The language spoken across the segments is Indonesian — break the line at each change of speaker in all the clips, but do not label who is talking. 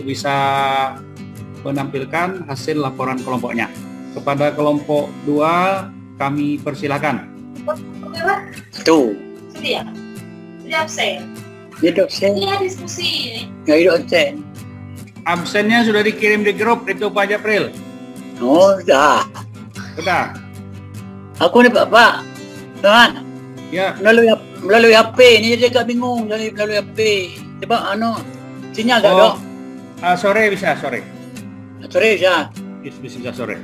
untuk bisa menampilkan hasil laporan kelompoknya. Kepada kelompok 2 kami persilakan.
Oke, Pak.
Tuh.
Sini ya. Ini absen.
Dia dosen.
Ini diskusi ini.
Nggak dosen.
Absennya sudah dikirim di grup itu Pak Japril.
Oh, dah.
Sudah.
Aku ni Pak. Tuan.
Ya.
Melalui HP ni dia agak bingung melalui HP. Sebab sinyal tak ada.
Sore bisa sore.
Sore bisa.
Bisa sore.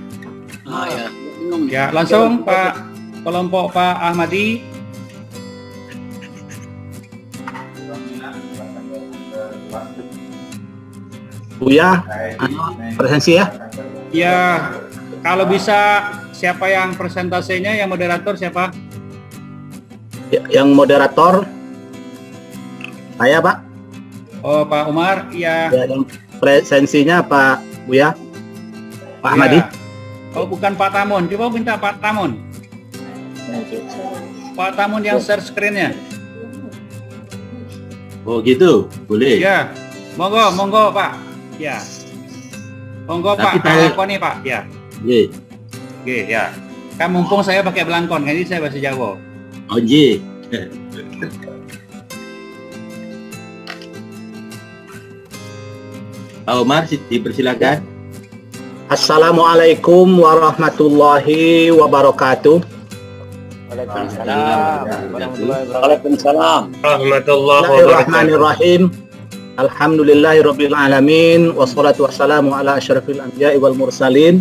Ya. Bingung.
Ya, langsung Pak kelompok Pak Ahmadi.
Buya, presensi ya?
Ya, kalau bisa siapa yang presentasenya, yang moderator siapa?
Ya, yang moderator saya Pak.
Oh, Pak Umar, iya.
Ya, yang presensinya Pak Buya, Pak
Ya.
Ahmadi.
Oh, bukan Pak Tamun, coba minta Pak Tamun. Pak Tamun yang share screen-nya.
Oh gitu, boleh.
Ya, monggo Pak. Ya, monggo
Tapi
Pak. Belangkon nih Pak. Ya,
Ye.
oke ya. Kan mumpung saya pakai belangkon, jadi saya bahasa Jawa.
Oh ye. Pak Umar, dipersilakan.
Assalamualaikum warahmatullahi wabarakatuh.
Waalaikumsalam.
Waalaikumsalam. Bismillahirrahmanirrahim. Alhamdulillahirabbil alamin wassalatu wassalamu ala asyrafil anbiya'i wal mursalin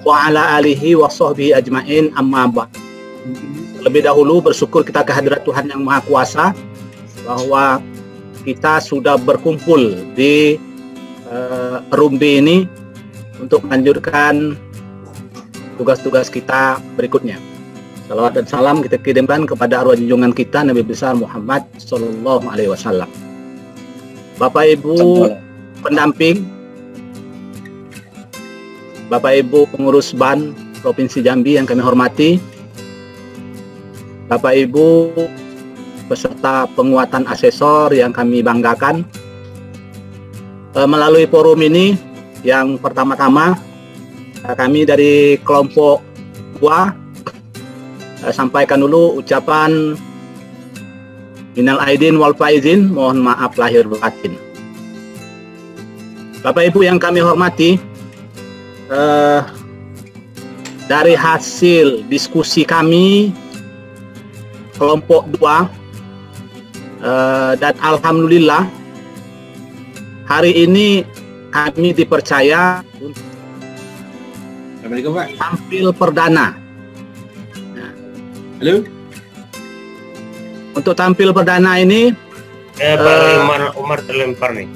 wa ala alihi wa sahbihi ajmain amma ba'd. Lebih dahulu bersyukur kita kehadirat Tuhan yang Maha Kuasa bahwa kita sudah berkumpul di Rumbi ini untuk melanjutkan tugas-tugas kita berikutnya. Salawat dan salam kita kirimkan kepada arwah junjungan kita Nabi besar Muhammad sallallahu alaihi wasallam. Bapak Ibu pendamping, Bapak Ibu pengurus BAN Provinsi Jambi yang kami hormati, Bapak Ibu peserta penguatan asesor yang kami banggakan, melalui forum ini yang pertama-tama kami dari kelompok 2 sampaikan dulu ucapan minal aidin wal faizin, mohon maaf lahir batin. Bapak Ibu yang kami hormati, dari hasil diskusi kami kelompok 2 dan alhamdulillah hari ini kami dipercaya untuk
Assalamualaikum Pak.
tampil perdana.
Halo.
Untuk tampil perdana ini
Umar terlempar nih.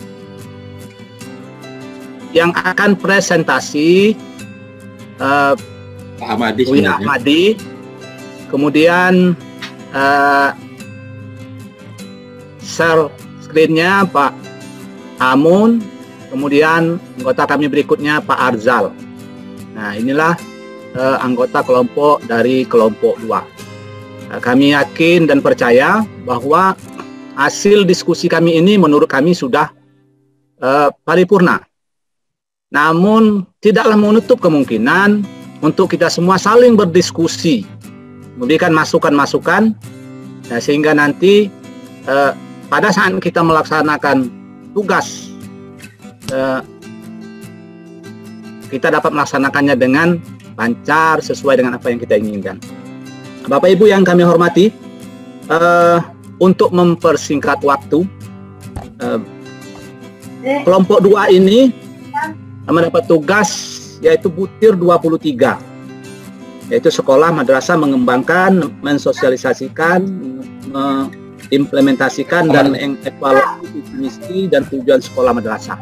yang akan presentasi
Pak Ahmadi
Buya
sebenarnya.
Ahmadi, kemudian share screen-nya Pak Amun, kemudian anggota kami berikutnya Pak Arzal. Nah, inilah anggota kelompok dari kelompok 2. Kami yakin dan percaya bahwa hasil diskusi kami ini menurut kami sudah paripurna. Namun tidaklah menutup kemungkinan untuk kita semua saling berdiskusi, memberikan masukan-masukan, sehingga nanti pada saat kita melaksanakan tugas kita dapat melaksanakannya dengan lancar sesuai dengan apa yang kita inginkan. Bapak Ibu yang kami hormati, untuk mempersingkat waktu, kelompok 2 ini mendapat tugas yaitu butir 23, yaitu sekolah madrasah mengembangkan, mensosialisasikan, mengimplementasikan dan mengevaluasi misi dan tujuan sekolah madrasah.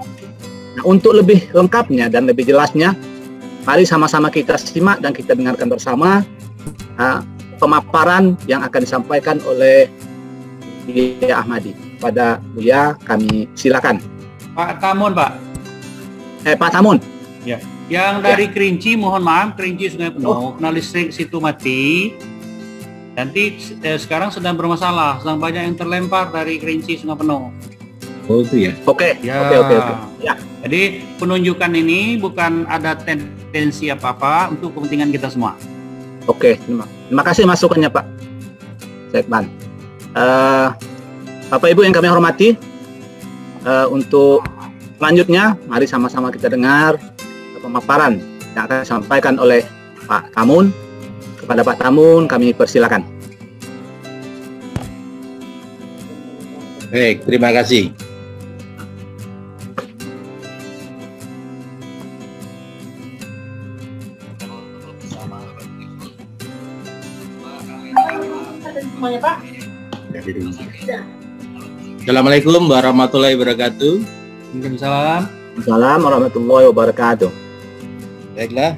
Nah, untuk lebih lengkapnya dan lebih jelasnya, mari sama-sama kita simak dan kita dengarkan bersama pemaparan yang akan disampaikan oleh Buya Ahmadi. Pada Buya kami silakan.
Pak Tamun, Pak.
Pak Tamun.
Ya. Yang dari Kerinci, mohon maaf, Kerinci Sungai Penuh, kena listrik situ mati. Nanti sekarang sedang bermasalah, sedang banyak yang terlempar dari Kerinci Sungai Penuh.
Oh itu ya.
Oke.
Ya.
Oke. Ya.
Jadi penunjukan ini bukan ada tendensi apa-apa untuk kepentingan kita semua.
Oke. Terima kasih masukannya Pak Sekban. Bapak Ibu yang kami hormati, untuk selanjutnya mari sama-sama kita dengar pemaparan yang akan disampaikan oleh Pak Tamun. Kepada Pak Tamun kami persilakan.
Baik, terima kasih.
Semuanya Pak.
Assalamualaikum warahmatullahi wabarakatuh.
Waalaikumsalam.
Assalamualaikum warahmatullahi wabarakatuh.
Baiklah,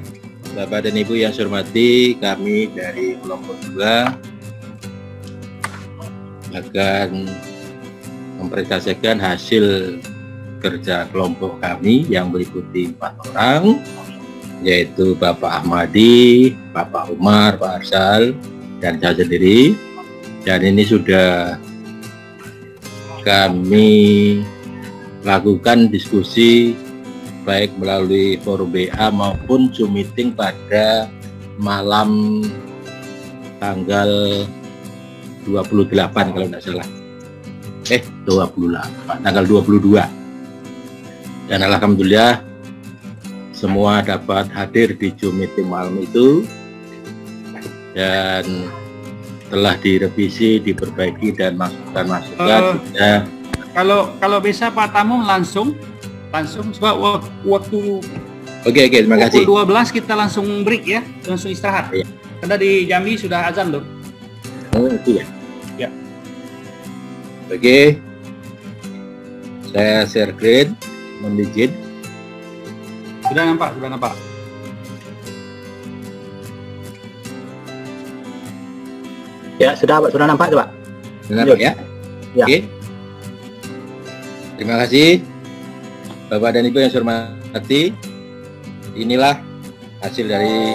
Bapak dan Ibu yang saya hormati, kami dari kelompok 2 akan mempresentasikan hasil kerja kelompok kami yang meliputi 4 orang, yaitu Bapak Ahmadi, Bapak Umar, Pak Arsal, dan saya sendiri. Dan ini sudah kami lakukan diskusi baik melalui forum BA maupun Zoom meeting pada malam tanggal 28 kalau tidak salah. 28, tanggal 22. Dan alhamdulillah semua dapat hadir di Zoom meeting malam itu dan telah direvisi, diperbaiki dan masukan-masukan.
Kalau bisa Pak Tamun langsung sebab waktu
Oke, terima kasih.
pukul 12 kita langsung break ya, langsung istirahat.
Iya.
Karena di Jambi sudah azan loh.
Oh, itu ya.
Ya.
Oke. Saya share screen, mohon izin.
Sudah nampak.
Ya, sudah nampak Pak.
Dengar ya?
Ya.
Oke. Terima kasih Bapak dan Ibu yang saya hormati. Inilah hasil dari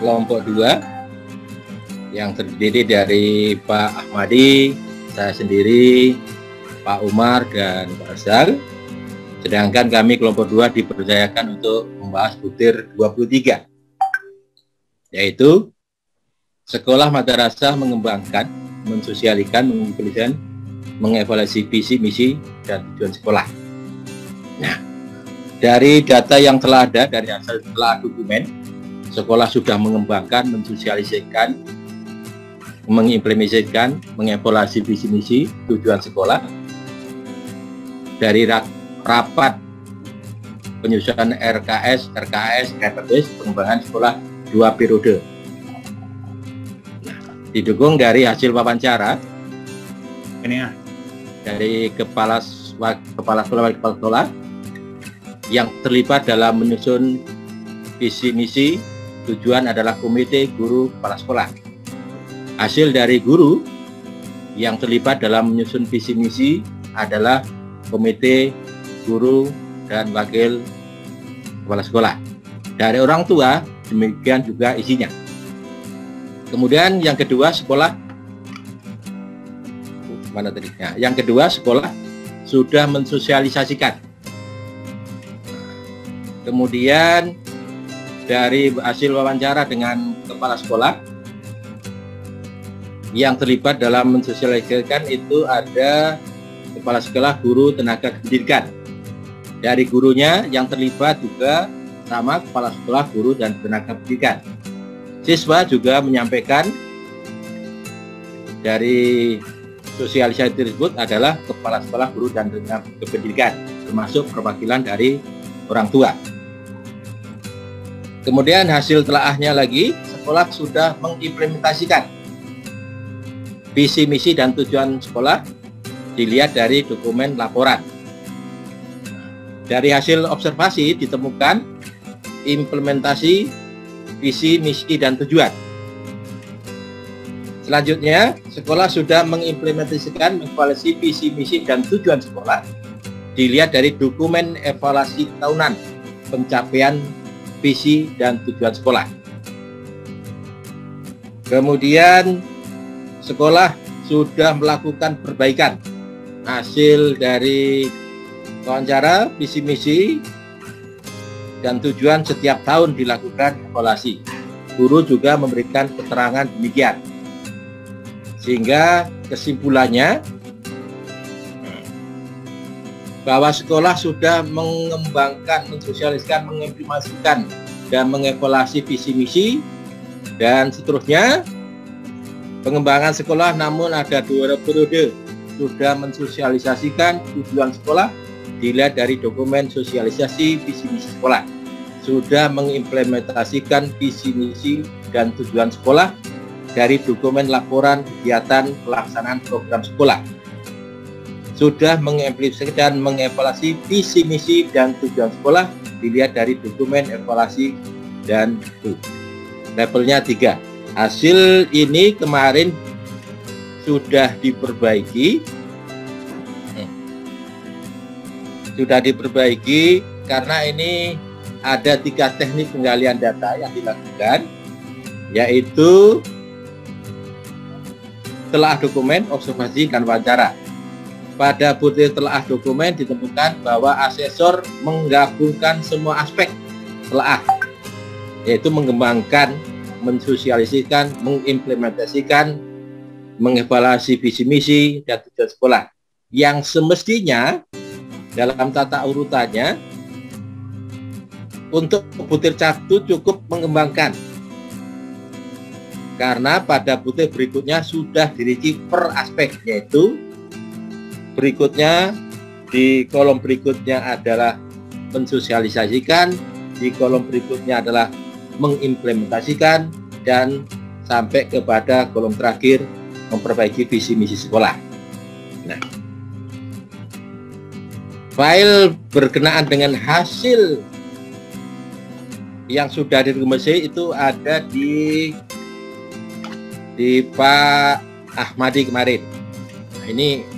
kelompok 2 yang terdiri dari Pak Ahmadi, saya sendiri, Pak Umar, dan Pak Arsal. Sedangkan kami kelompok 2 dipercayakan untuk membahas butir 23, yaitu sekolah madrasah mengembangkan, mensosialisasikan, mengimplementasikan, mengevaluasi visi, misi, dan tujuan sekolah. Nah, dari data yang telah ada, dari hasil telah dokumen, sekolah sudah mengembangkan, mensosialisasikan, mengimplementasikan, mengevaluasi visi, misi, tujuan sekolah. Dari rapat penyusunan RKS, pengembangan sekolah 2 periode. Didukung dari hasil wawancara
Ini ya.
dari kepala sekolah yang terlibat dalam menyusun visi misi tujuan adalah komite guru kepala sekolah. Hasil dari guru yang terlibat dalam menyusun visi misi adalah komite guru dan wakil kepala sekolah. Dari orang tua demikian juga isinya. Kemudian yang kedua sekolah sudah mensosialisasikan. Kemudian dari hasil wawancara dengan kepala sekolah yang terlibat dalam mensosialisasikan itu ada kepala sekolah, guru, tenaga pendidikan. Dari gurunya yang terlibat juga sama kepala sekolah, guru, dan tenaga pendidikan. Siswa juga menyampaikan dari sosialisasi tersebut adalah kepala sekolah, guru, dan tenaga pendidikan, termasuk perwakilan dari orang tua. Kemudian hasil telaahnya lagi, sekolah sudah mengimplementasikan visi, misi, dan tujuan sekolah dilihat dari dokumen laporan. Dari hasil observasi ditemukan implementasi visi, misi, dan tujuan. Selanjutnya, sekolah sudah mengimplementasikan evaluasi visi, misi, dan tujuan sekolah dilihat dari dokumen evaluasi tahunan pencapaian visi dan tujuan sekolah. Kemudian, sekolah sudah melakukan perbaikan hasil dari wawancara, visi misi, dan tujuan setiap tahun dilakukan evaluasi. Guru juga memberikan keterangan demikian. Sehingga kesimpulannya bahwa sekolah sudah mengembangkan, mensosialisasikan, mengimplementasikan, dan mengevaluasi visi misi dan seterusnya. Pengembangan sekolah namun ada 2 periode. Sudah mensosialisasikan tujuan sekolah dilihat dari dokumen sosialisasi visi misi sekolah. Sudah mengimplementasikan visi misi dan tujuan sekolah dari dokumen laporan kegiatan pelaksanaan program sekolah. Sudah mengimplementasikan dan mengevaluasi visi misi dan tujuan sekolah dilihat dari dokumen evaluasi dan levelnya 3. Hasil ini kemarin sudah diperbaiki, karena ini ada 3 teknik penggalian data yang dilakukan, yaitu telah dokumen, observasi, dan wawancara. Pada butir telah dokumen ditemukan bahwa asesor menggabungkan semua aspek telah, yaitu mengembangkan, mensosialisasikan, mengimplementasikan, mengevaluasi visi misi dan tujuan sekolah, yang semestinya dalam tata urutannya untuk butir 1 cukup mengembangkan, karena pada butir berikutnya sudah dirinci per aspek, yaitu berikutnya di kolom berikutnya adalah mensosialisasikan, di kolom berikutnya adalah mengimplementasikan, dan sampai kepada kolom terakhir memperbaiki visi misi sekolah. Nah, file berkenaan dengan hasil yang sudah dirumuskan itu ada di Pak Ahmadi kemarin. Nah,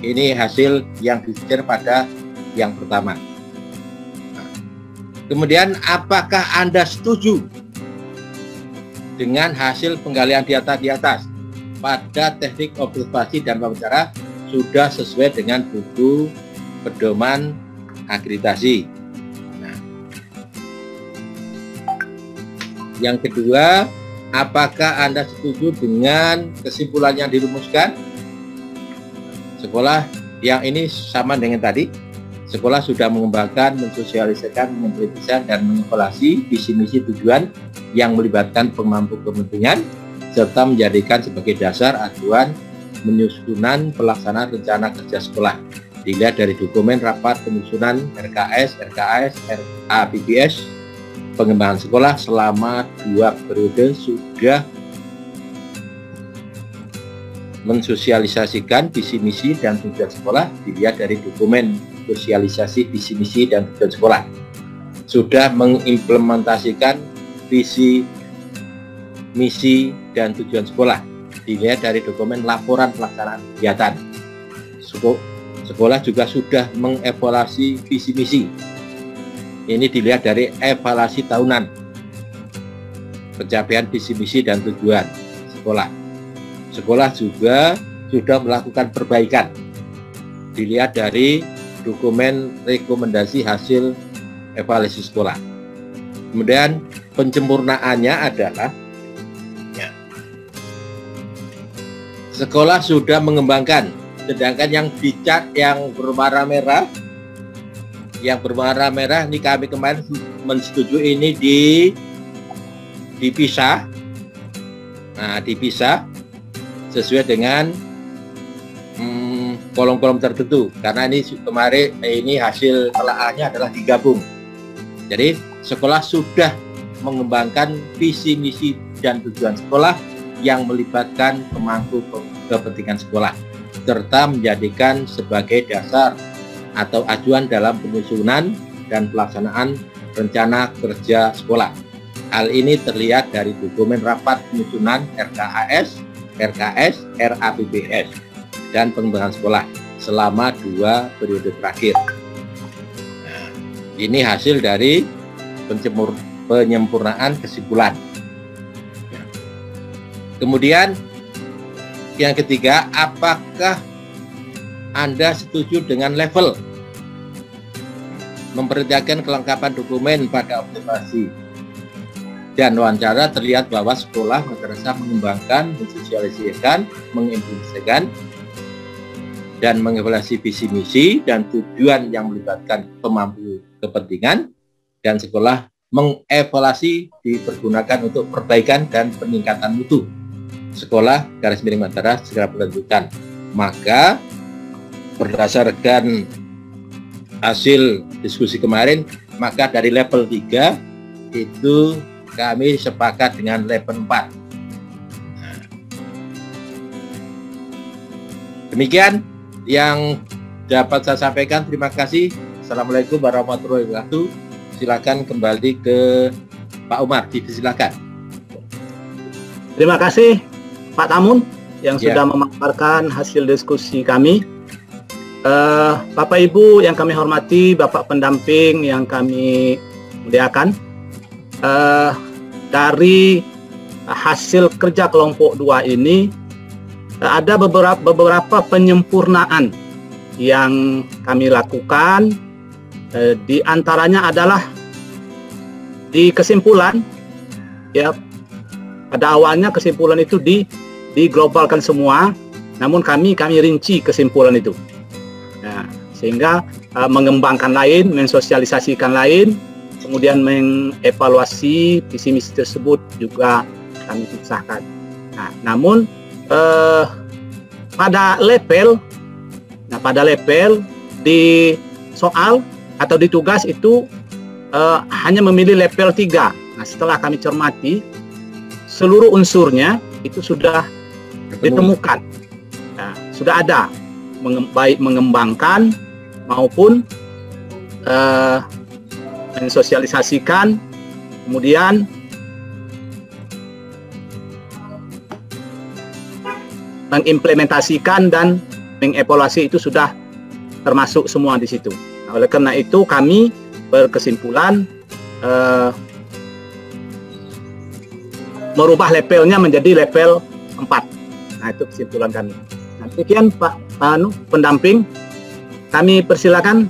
ini hasil yang di-share pada yang pertama. Nah, kemudian apakah Anda setuju dengan hasil penggalian data di atas pada teknik observasi dan wawancara sudah sesuai dengan buku pedoman akreditasi? Nah, yang kedua, apakah Anda setuju dengan kesimpulan yang dirumuskan? Sekolah yang ini sama dengan tadi. Sekolah sudah mengembangkan, mensosialisasikan, mengimplementasikan, dan mengevaluasi visi misi tujuan yang melibatkan pemangku kepentingan serta menjadikan sebagai dasar acuan penyusunan pelaksanaan rencana kerja sekolah. Dilihat dari dokumen rapat penyusunan RKS, RAPBS, pengembangan sekolah selama 2 periode sudah mensosialisasikan visi misi dan tujuan sekolah. Dilihat dari dokumen sosialisasi visi misi dan tujuan sekolah. Sudah mengimplementasikan visi misi dan tujuan sekolah. Dilihat dari dokumen laporan pelaksanaan kegiatan. Sekolah juga sudah mengevaluasi visi misi. Ini dilihat dari evaluasi tahunan pencapaian visi misi dan tujuan sekolah. Sekolah juga sudah melakukan perbaikan. Dilihat dari dokumen rekomendasi hasil evaluasi sekolah. Kemudian penyempurnaannya adalah sekolah sudah mengembangkan, sedangkan yang dicat yang berwarna merah, ini kami kemarin mensetujui ini dipisah. Nah, dipisah sesuai dengan kolom-kolom tertentu, karena ini kemarin ini hasil telaahnya adalah digabung. Jadi sekolah sudah mengembangkan visi misi dan tujuan sekolah yang melibatkan pemangku kepentingan sekolah serta menjadikan sebagai dasar atau acuan dalam penyusunan dan pelaksanaan rencana kerja sekolah. Hal ini terlihat dari dokumen rapat penyusunan RKAS, RKS, RAPBS, dan pengembangan sekolah selama 2 periode terakhir. Nah, ini hasil dari penyempurnaan kesimpulan. Kemudian yang ketiga, apakah Anda setuju dengan level, memperlihatkan kelengkapan dokumen pada observasi dan wawancara, terlihat bahwa sekolah madrasah mengembangkan, mensosialisasikan, mengimplementasikan, dan mengevaluasi visi misi dan tujuan yang melibatkan pemangku kepentingan, dan sekolah mengevaluasi dipergunakan untuk perbaikan dan peningkatan mutu. Sekolah _Mataram segera menentukan. Maka berdasarkan hasil diskusi kemarin, maka dari level 3 itu kami sepakat dengan level 4. Demikian yang dapat saya sampaikan. Terima kasih. Assalamualaikum warahmatullahi wabarakatuh. Silakan kembali ke Pak Umar. Silakan.
Terima kasih Pak Tamun yang sudah memaparkan hasil diskusi kami. Bapak Ibu yang kami hormati, Bapak pendamping yang kami muliakan, dari hasil kerja kelompok 2 ini ada beberapa penyempurnaan yang kami lakukan. Di antaranya adalah di kesimpulan, ya, pada awalnya kesimpulan itu diglobalkan semua, namun kami rinci kesimpulan itu. Nah, sehingga mengembangkan lain, mensosialisasikan lain, kemudian mengevaluasi visi misi tersebut juga kami pisahkan. Nah, namun pada level di soal atau di tugas itu hanya memilih level 3. Nah, setelah kami cermati, seluruh unsurnya itu sudah ditemukan. Nah, sudah ada, baik mengembangkan maupun mensosialisasikan, kemudian mengimplementasikan dan mengevaluasi, itu sudah termasuk semua di situ. Nah, oleh karena itu kami berkesimpulan merubah levelnya menjadi level 4. Nah, itu kesimpulan kami. Nah, demikian Pak pendamping, kami persilakan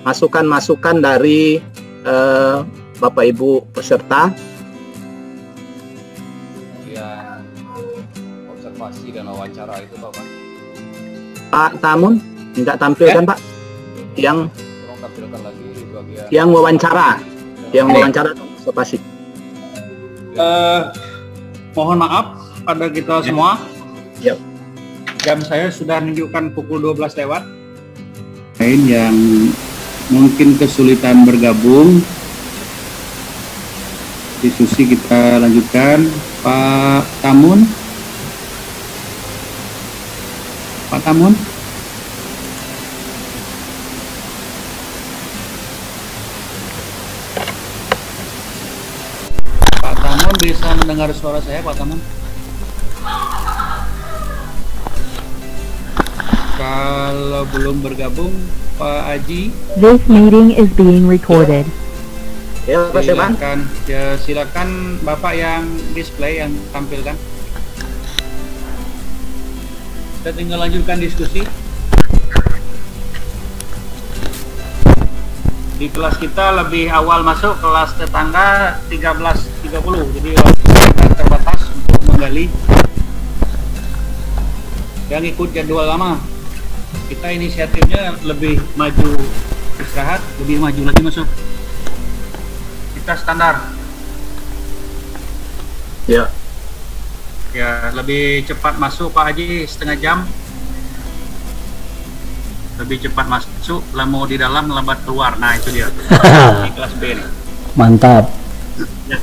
masukan-masukan dari Bapak Ibu peserta.
Ya, observasi dan wawancara itu Bapak.
Pak Tamun, minta tampilkan Pak yang
Tolong tampilkan lagi bagian
yang wawancara, observasi.
Mohon maaf pada kita semua.
Yep.
Jam saya sudah menunjukkan pukul 12 lewat. Lain yang mungkin kesulitan bergabung, diskusi kita lanjutkan. Pak Tamun. Pak Tamun. Pak Tamun bisa mendengar suara saya, Pak Tamun? Kalau belum bergabung, Pak Aji.
This meeting is being recorded.
Ya, Pak Seban.
Silakan Bapak yang display, yang tampilkan. Kita tinggal lanjutkan diskusi. Di kelas kita lebih awal masuk, kelas tetangga 13.30, jadi waktu kita terbatas untuk menggali. Yang ikut jadwal lama, kita inisiatifnya lebih maju istirahat, lebih maju lagi masuk. Kita standar.
Ya.
Ya, lebih cepat masuk Pak Haji, setengah jam. Lebih cepat masuk, lah mau di dalam, lambat keluar. Nah, itu dia. Di kelas B nih.
Mantap.
Ya.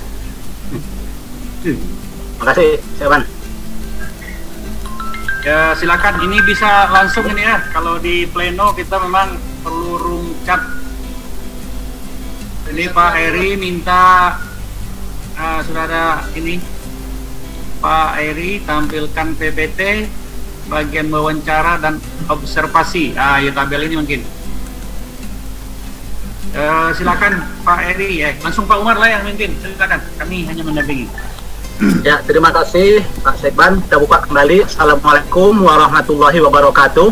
Terima kasih, Seban.
Ya, silakan. Ini bisa langsung ini ya. Kalau di pleno kita memang perlu room chat. Ini Pak Eri minta sudah ada ini. Pak Eri tampilkan PPT bagian wawancara dan observasi. Ya tabel ini mungkin. Silakan Pak Eri. Langsung Pak Umar lah yang mungkin. Silakan. Kami hanya mendampingi.
Ya, terima kasih Pak Sekban. Kita buka kembali. Assalamualaikum warahmatullahi wabarakatuh.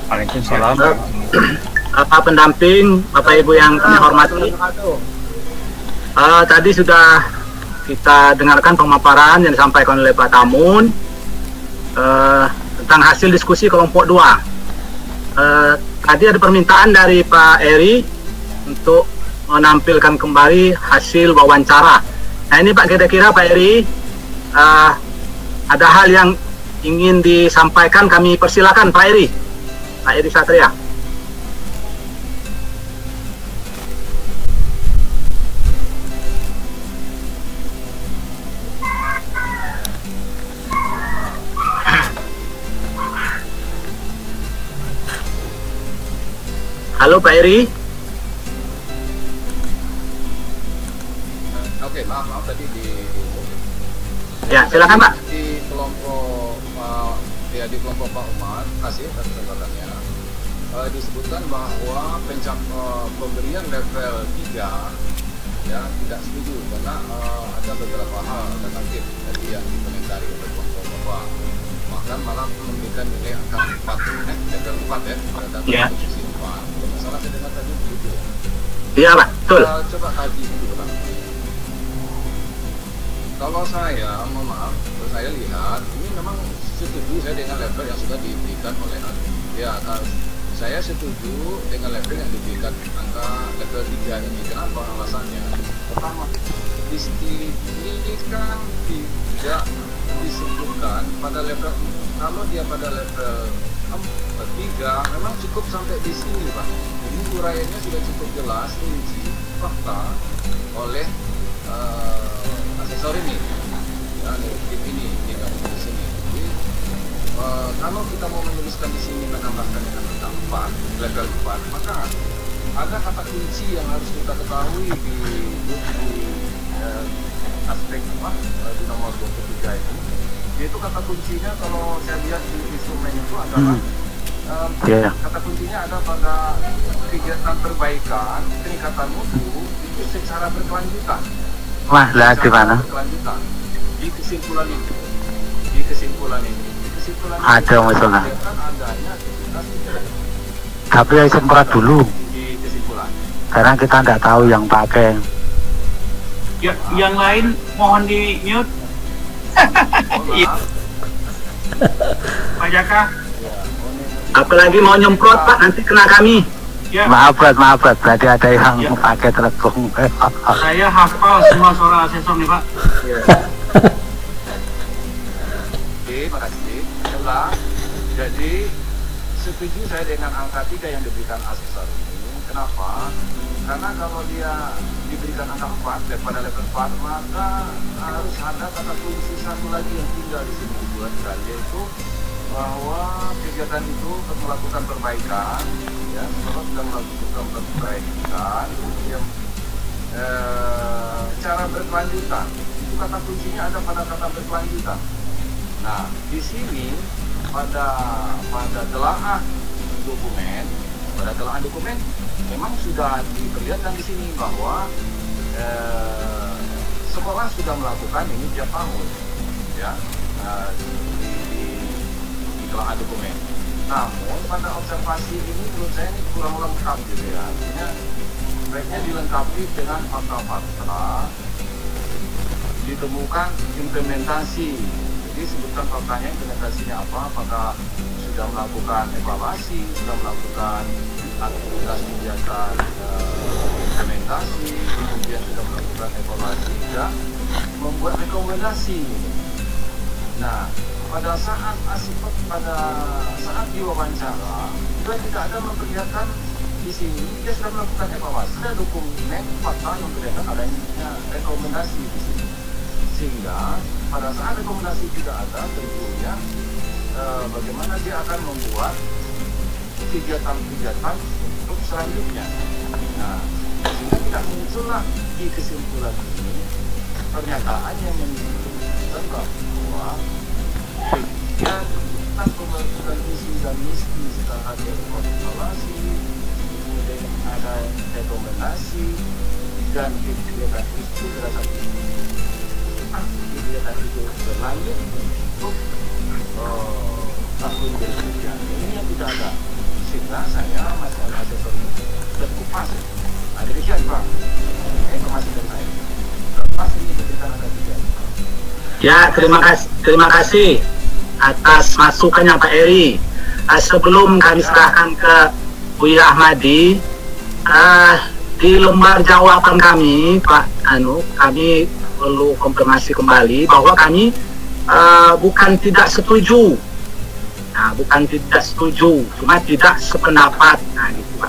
Waalaikumsalam.
Bapak pendamping, Bapak Ibu yang kami hormati, tadi sudah kita dengarkan pemaparan yang disampaikan oleh Pak Tamun tentang hasil diskusi kelompok 2. Tadi ada permintaan dari Pak Eri untuk menampilkan kembali hasil wawancara. Nah ini Pak, kira-kira Pak Eri ada hal yang ingin disampaikan, kami persilakan Pak Eri Satria. Halo Pak Eri.
Oke, maaf tadi
Ya, silakan Pak.
di kelompok di kelompok Pak Umar, kasih atas kesempatannya. Disebutkan bahwa pemberian level 3 ya tidak setuju karena ada beberapa hal alternatif tadi yang dikomentari oleh kelompok Bapak. Bahkan malah memberikan nilai angka 4, level 4 ya, pada posisi 4. Masalah saya dengar tadi begitu.
Iya Pak, betul.
Coba kaji dulu Pak. Kalau saya, mohon maaf, saya lihat ini memang setuju saya dengan level yang sudah diberikan oleh ya, saya setuju dengan level yang diberikan angka level 3 ini. Kenapa alasannya? Pertama, ini kan tidak disebutkan pada level, kalau dia pada level 3 memang cukup sampai di sini Pak. Ini uraiannya sudah cukup jelas, rinci, fakta oleh asesor ini, ya, tim ini di sini. Jadi kalau kita mau menuliskan di sini menambahkan dengan angka 4, level 4, maka ada kata kunci yang harus kita ketahui di aspek di nomor 23 itu. Yaitu kata kuncinya kalau saya lihat di instrumen itu adalah kata kuncinya ada pada kegiatan perbaikan peningkatan mutu itu secara berkelanjutan.
Wah, lihat di mana?
Berkelanjutan. Di kesimpulan ini. Di kesimpulan ini.
Ada masalah.
Adanya aktivitas
Tapi ya semprot dulu.
di kesimpulan.
Karena kita tidak tahu yang pakai.
Ya, yang lain mohon di mute. Pak Jaka.
Apalagi mau nyemprot Pak, nanti kena kami.
Ya,
Maaf berarti ada yang pakai telepon.
saya hafal semua suara asesor nih Pak.
Terima kasih. Jadi setuju saya dengan angka 3 yang diberikan asesor ini. Kenapa? Karena kalau dia diberikan angka 4 daripada level 4, maka harus ada kata kunci satu lagi yang tinggal di sini dibuatkan, yaitu bahwa kegiatan itu melakukan perbaikan, ya, kalau sudah melakukan perbaikan, kemudian cara berkelanjutan itu kata kuncinya ada pada kata berkelanjutan. Nah, di sini pada telaah dokumen memang sudah diperlihatkan di sini bahwa sekolah sudah melakukan ini tiap tahun, ya, di telaah dokumen. Namun pada observasi ini menurut saya ini kurang lengkap gitu ya. Artinya baiknya dilengkapi dengan fakta-fakta, ditemukan implementasi. Jadi sebutkan faktanya, implementasinya apa, apakah sudah melakukan evaluasi, sudah melakukan aktivitas kegiatan implementasi, kemudian sudah melakukan evaluasi dan membuat rekomendasi. Nah, pada saat diwawancara juga tidak ada memperlihatkan di sini dia sudah melakukan evaluasi, ada dokumen fakta yang memperlihatkan adanya rekomendasi di sini. Sehingga pada saat rekomendasi tidak ada, tentunya bagaimana dia akan membuat kegiatan-kegiatan untuk selanjutnya. Nah, sehingga tidak muncullah di kesimpulan ini pernyataan yang menunjukkan bahwa kegiatan pembentukan visi dan misi setelah evaluasi, kemudian ada rekomendasi dan kegiatan itu berdasarkan kegiatan itu berlanjut untuk tahun berikutnya. Ini yang tidak ada. Sehingga saya masalah asesor terkupas. Nah, demikian Pak. Informasi dari saya. Lepas ini diberikan ada tiga.
Ya, terima kasih atas masukannya Pak Eri. Sebelum kami serahkan ke Buya Ahmadi, di lembar jawaban kami, Pak kami perlu konfirmasi kembali bahwa kami bukan tidak setuju. Nah, bukan tidak setuju, cuma tidak sependapat. Nah, gitu Pak.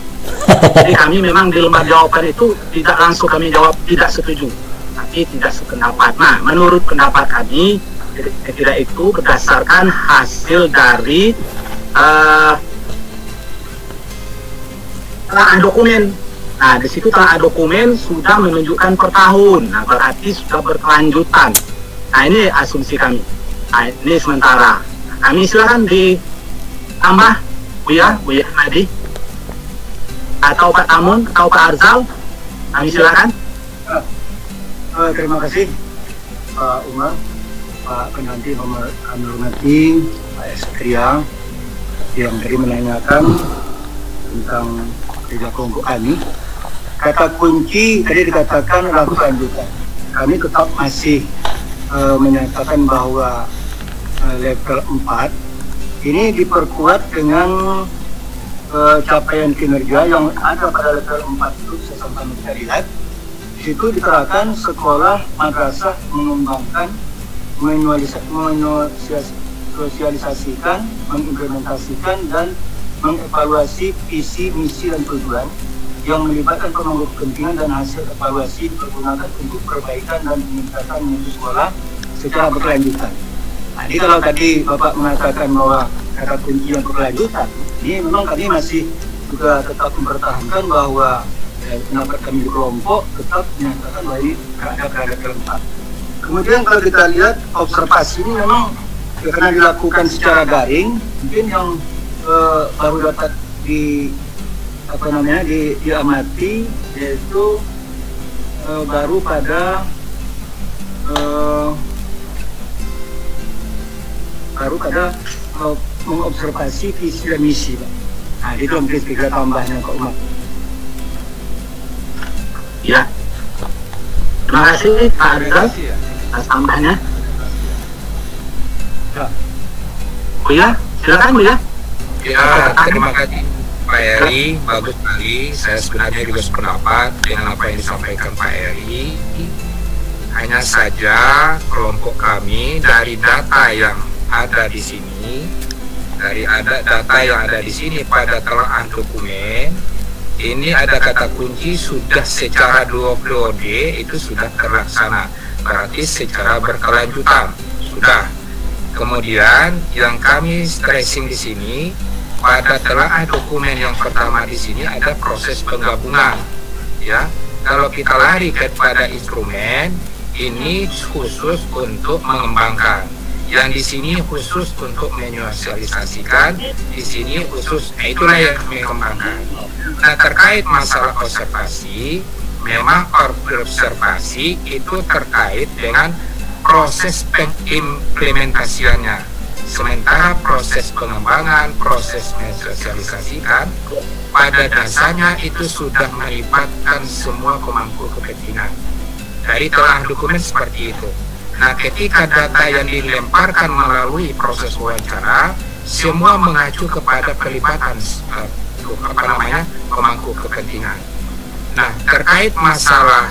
Jadi kami memang di lembar jawaban itu tidak langsung kami jawab tidak setuju, tapi tidak sependapat. Nah, menurut pendapat kami, ketika itu berdasarkan hasil dari telaah dokumen. Nah, di situ telaah dokumen sudah menunjukkan per tahun. Nah, berarti sudah berkelanjutan. Nah, ini asumsi kami. Nah, ini sementara. Kami silakan ditambah Buya Ahmadi atau Pak Tamun atau Pak Arzal. Kami silakan.
Terima kasih Pak Umar, Pak Penanti nomor kami hormati, Pak Esriang yang tadi menanyakan tentang kerja kelompok kami. Kata kunci tadi dikatakan adalah kelanjutan. Kami tetap masih menyatakan bahwa level 4 ini diperkuat dengan capaian kinerja yang ada pada level 4 itu sesampai kita lihat. Di situ diterapkan sekolah madrasah mengembangkan, mensosialisasikan, mengimplementasikan dan mengevaluasi visi, misi dan tujuan yang melibatkan pemangku kepentingan dan hasil evaluasi dipergunakan untuk perbaikan dan peningkatan mutu sekolah secara berkelanjutan. Nah, jadi kalau tadi Bapak mengatakan bahwa kata kunci yang berkelanjutan, ini memang kami masih juga tetap mempertahankan bahwa pendapat kami di kelompok tetap menyatakan bahwa ini ada level 4. Kemudian kalau kita lihat observasi ini memang karena dilakukan secara garing, mungkin yang baru dapat diamati yaitu baru pada mengobservasi visi dan misi, Pak. Nah, itu mungkin tiga tambahannya Pak Umar.
Ya, terima kasih Pak Arzal atas tambahannya. Buya, silakan Buya.
Ya, terima kasih Pak Eri, bagus sekali. Saya sebenarnya juga sependapat dengan apa yang disampaikan Pak Eri. Hanya saja kelompok kami dari data yang ada di sini, pada telaah dokumen, ini ada kata kunci sudah secara 2D itu sudah terlaksana, berarti secara berkelanjutan sudah. Kemudian yang kami stressing di sini pada telaah dokumen yang pertama di sini ada proses penggabungan, ya. Kalau kita lari kepada instrumen, ini khusus untuk mengembangkan. Yang di sini khusus untuk menyosialisasikan, di sini khusus, itulah yang kami kembangkan. Nah, terkait masalah observasi, memang observasi itu terkait dengan proses pengimplementasiannya. Sementara proses pengembangan, proses mensosialisasikan, pada dasarnya itu sudah melibatkan semua pemangku kepentingan. Dari telaah dokumen seperti itu. Nah, ketika data yang dilemparkan melalui proses wawancara, semua mengacu kepada pelibatan pemangku kepentingan. Nah, terkait masalah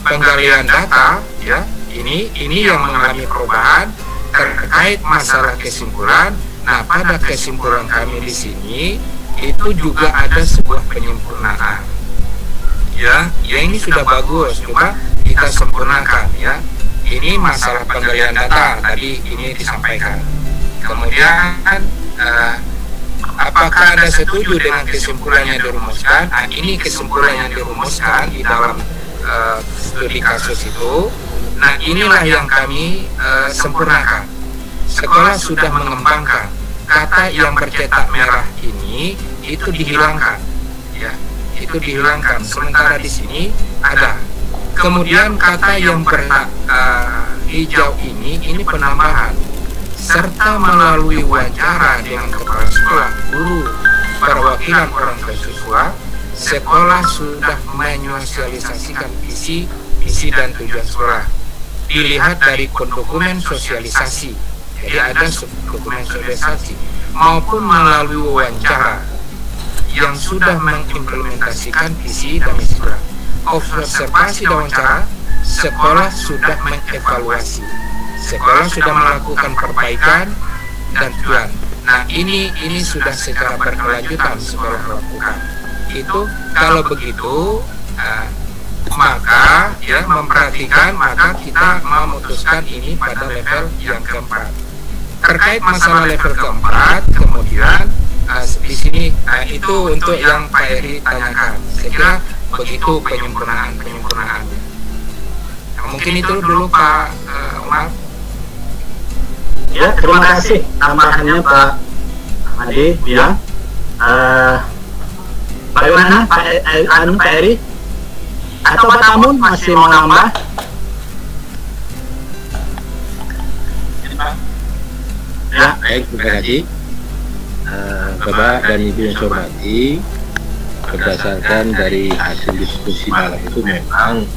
penggalian data, ya, ini yang mengalami perubahan terkait masalah kesimpulan. Nah, pada kesimpulan kami di sini itu juga ada sebuah penyempurnaan. Ya, ini sudah bagus, coba kita sempurnakan, ya. Ini masalah penggalian data tadi ini disampaikan. Kemudian apakah Anda setuju dengan kesimpulan yang dirumuskan? Nah, ini kesimpulan yang dirumuskan di dalam studi kasus itu. Nah, inilah yang kami sempurnakan. Sekolah sudah mengembangkan kata yang bercetak merah ini itu dihilangkan, ya, itu dihilangkan. Sementara di sini ada. Kemudian kata yang berhijau ini penambahan. serta melalui wawancara dengan kepala sekolah, guru, perwakilan orang tua siswa, sekolah sudah menyosialisasikan visi, misi dan tujuan sekolah. Dilihat dari dokumen sosialisasi, jadi ada dokumen sosialisasi, maupun melalui wawancara yang sudah mengimplementasikan visi dan misi sekolah. Observasi dan wawancara, sekolah sudah mengevaluasi, sekolah sudah melakukan perbaikan dan tujuan. Nah, ini sudah secara berkelanjutan sekolah melakukan. Itu kalau begitu, maka ya memperhatikan, maka kita memutuskan ini pada level yang keempat. Terkait masalah level keempat, kemudian di sini itu untuk yang Pak Eri tanyakan. Saya kira begitu penyempurnaannya. Nah, mungkin itu dulu Pak Umar.
Ya, terima kasih tambahannya Pak Ahmadi. Ya, bagaimana Pak Eri atau Pak Tamun masih mau nambah?
Ya, baik, terima kasih. Bapak dan Ibu yang saya hormati, berdasarkan dari hasil diskusi malam itu memang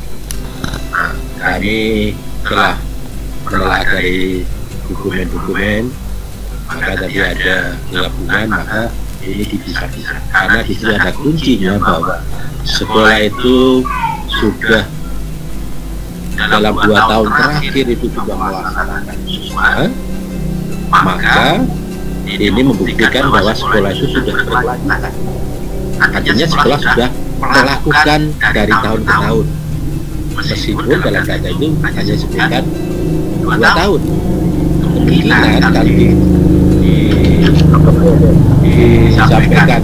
kami telah menelaah dari dokumen-dokumen, maka tadi ada gabungan, maka ini dipisah-pisah karena di sini ada kuncinya bahwa sekolah itu sudah dalam 2 tahun terakhir itu sudah melaksanakan semua, maka ini membuktikan bahwa sekolah itu sudah berkelanjutan. Artinya sekolah sudah melakukan dari tahun ke tahun, meskipun dalam data itu hanya disebutkan 2 tahun. Kemungkinan kalau disampaikan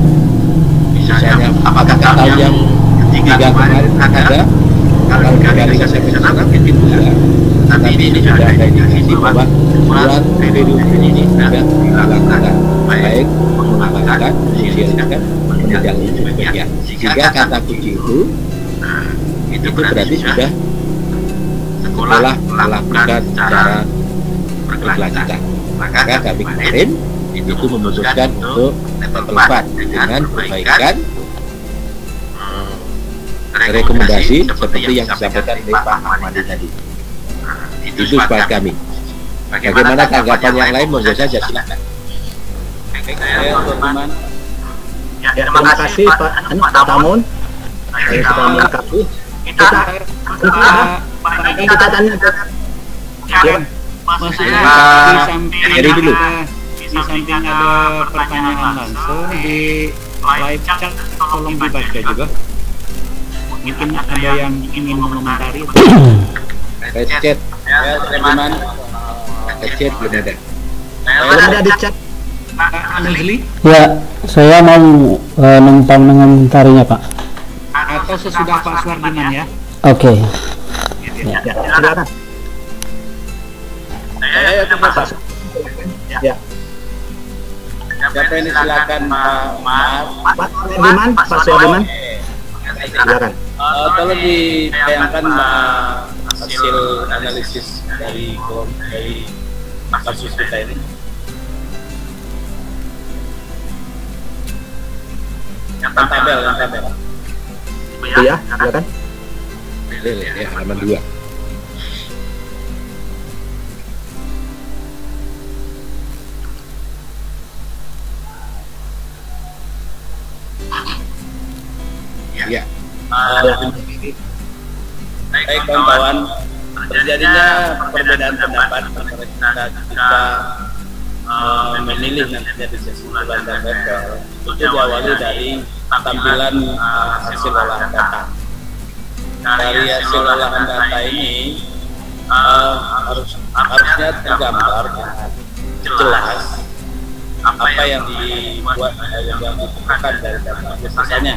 misalnya apakah tahun yang 3 kemarin ada, kalau dari SMP sekarang mungkin enggak, tapi ini sudah ada indikasi bahwa buat periode ini sudah dilakukan, baik mengembangkan, sosialisasikan, menindaklanjuti ya. Sehingga kata kunci itu berarti sudah sekolah melakukan secara berkelanjutan. Maka kami kemarin itu memutuskan untuk level 4 dengan perbaikan rekomendasi seperti yang disampaikan oleh Pak Ahmadi tadi. Itu sepakat kami. Bagaimana tanggapan yang lain, monggo saja silakan.
Ya, terima kasih Pak Tamun. Saya sudah melengkapi. Kita tanya. Ya,
maksudnya di samping ada pertanyaan langsung di live chat, tolong dibaca juga. Mungkin ada yang ingin mengomentari.
Chat, teman-teman. Chat belum ada.
Belum ada di chat.
Anazli?
Ya, saya mau numpang mengomentarinya Pak.
Atau sesudah Pak Suwardiman ya?
Oke.
Ya, silakan.
Saya terima.
Ya.
Siapa ini silakan
Pak Suwardiman. Silakan.
Tolong ditayangkan hasil analisis dari kasus kita ini. Yang tabel.
Iya, silakan.
Ya, halaman 2. Ya. Baik kawan-kawan, terjadinya perbedaan pendapat antara kita memilih nantinya di sesi bulan November itu diawali dari tampilan hasil olahan data. Dari hasil olahan data ini harusnya tergambar dengan jelas apa yang dibuat yang ditemukan dari data. Biasanya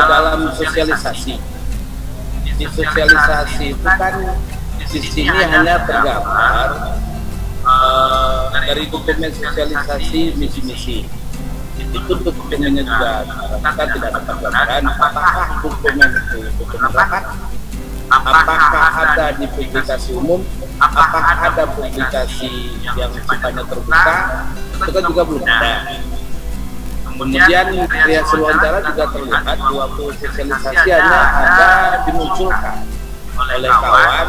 dalam sosialisasi itu kan di sini hanya tergambar dari dokumen sosialisasi misi-misi. Itu dokumennya juga kita tidak dapat gambaran apakah dokumen itu dokumen rapat, apakah ada di publikasi umum,
apakah ada publikasi yang sifatnya terbuka, itu kan juga belum ada. Kemudian kreasi wawancara juga terlihat waktu sosialisasi hanya ada dimunculkan oleh kawan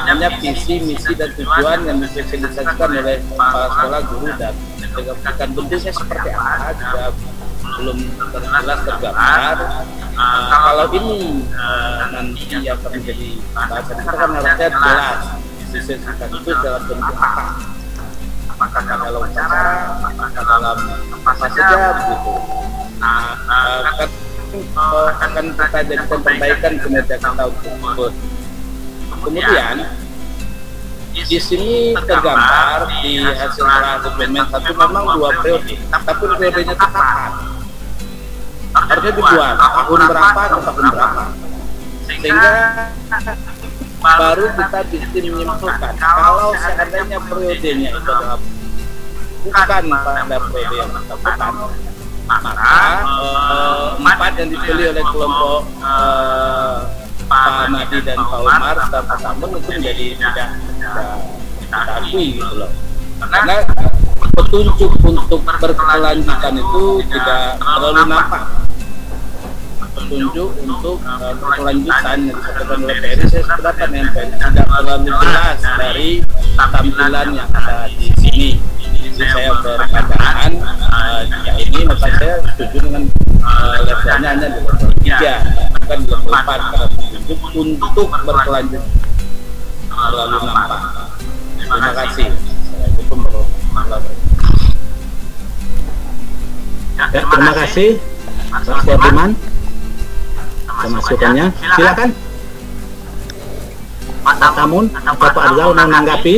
hanya visi, misi, dan tujuan yang disosialisasikan oleh kepala sekolah, guru, dan pendidikan. Bentuknya seperti apa juga belum jelas tergambar. Kalau ini nanti yang akan menjadi bahasan kita kan harusnya jelas disosialisasikan itu dalam bentuk apa. Apakah dalam wawancara, apakah dalam apa saja begitu. Akan kita jadikan perbaikan kinerja kita untuk. Kemudian di sini tergambar di hasil dokumen satu memang 2 periode, tapi periodenya itu kapan? Harusnya dibuat tahun berapa atau tahun berapa? Sehingga baru kita bisa menyimpulkan kalau seandainya periodenya itu adalah bukan pada periode yang bersangkutan, maka 4 yang dipilih oleh kelompok Pak Ahmadi dan Pak Umar serta Pak Samun itu menjadi tidak kita akui gitu loh. Karena petunjuk untuk berkelanjutan itu tidak terlalu nampak. Petunjuk untuk berkelanjutan yang disampaikan oleh PRI saya sependapat dengan PRI tidak terlalu jelas dari tampilan yang ada di sini. Jadi saya berpandangan jika ini maka saya setuju dengan levelnya hanya di level 3 bukan di level 4 karena petunjuk untuk berkelanjutan terlalu nampak. Terima kasih. Ya, terima kasih Pak Suardiman masukannya. Silakan Pak Samun atau Pak Arzal mau menanggapi.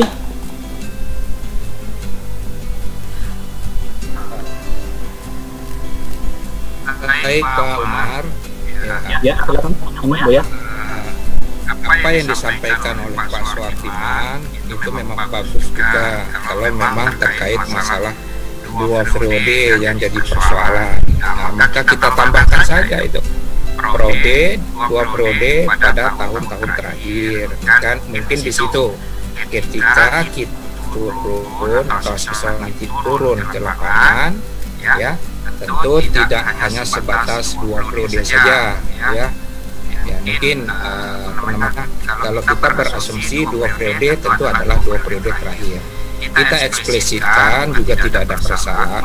Baik Pak Umar.
Ya, silakan. Ya.
Apa yang disampaikan oleh Pak Suardiman itu memang bagus juga kalau memang terkait masalah 2 periode yang jadi persoalan. Nah, maka kita tambahkan saja itu periode 2 periode pada tahun-tahun terakhir kan, mungkin di situ ketika kita turun atau sesuatu nanti turun ke lapangan ya, tentu tidak hanya sebatas 2 periode saja ya. Ya mungkin kalau kita berasumsi 2 periode tentu adalah 2 periode terakhir. Kita eksplisitkan juga tidak ada masalah.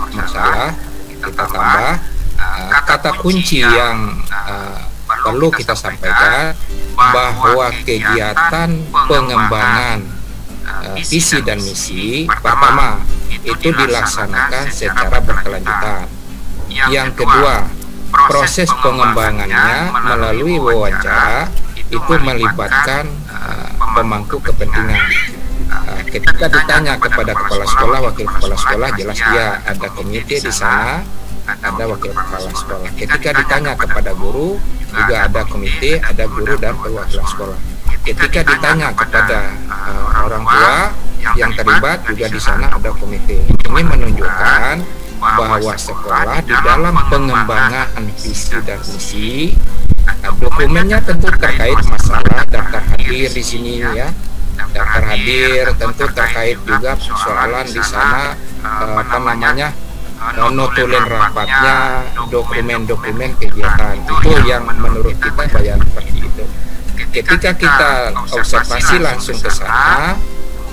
Kita tambah kata kunci yang perlu kita sampaikan bahwa kegiatan pengembangan visi dan misi pertama itu dilaksanakan secara berkelanjutan. Yang kedua, proses pengembangannya melalui wawancara itu melibatkan pemangku kepentingan. Ketika ditanya kepada kepala sekolah, wakil kepala sekolah, jelas dia ada komite di sana, ada wakil kepala sekolah. Ketika ditanya kepada guru, juga ada komite, ada guru dan perwakilan sekolah. Ketika ditanya kepada orang tua yang terlibat, juga di sana ada komite. Ini menunjukkan bahwa sekolah di dalam pengembangan visi dan misi, dokumennya tentu terkait masalah daftar hadir di sini ya, daftar hadir tentu terkait juga persoalan di sana notulen rapatnya, dokumen-dokumen kegiatan itu yang menurut kita bayar seperti itu. Ketika kita observasi langsung ke sana,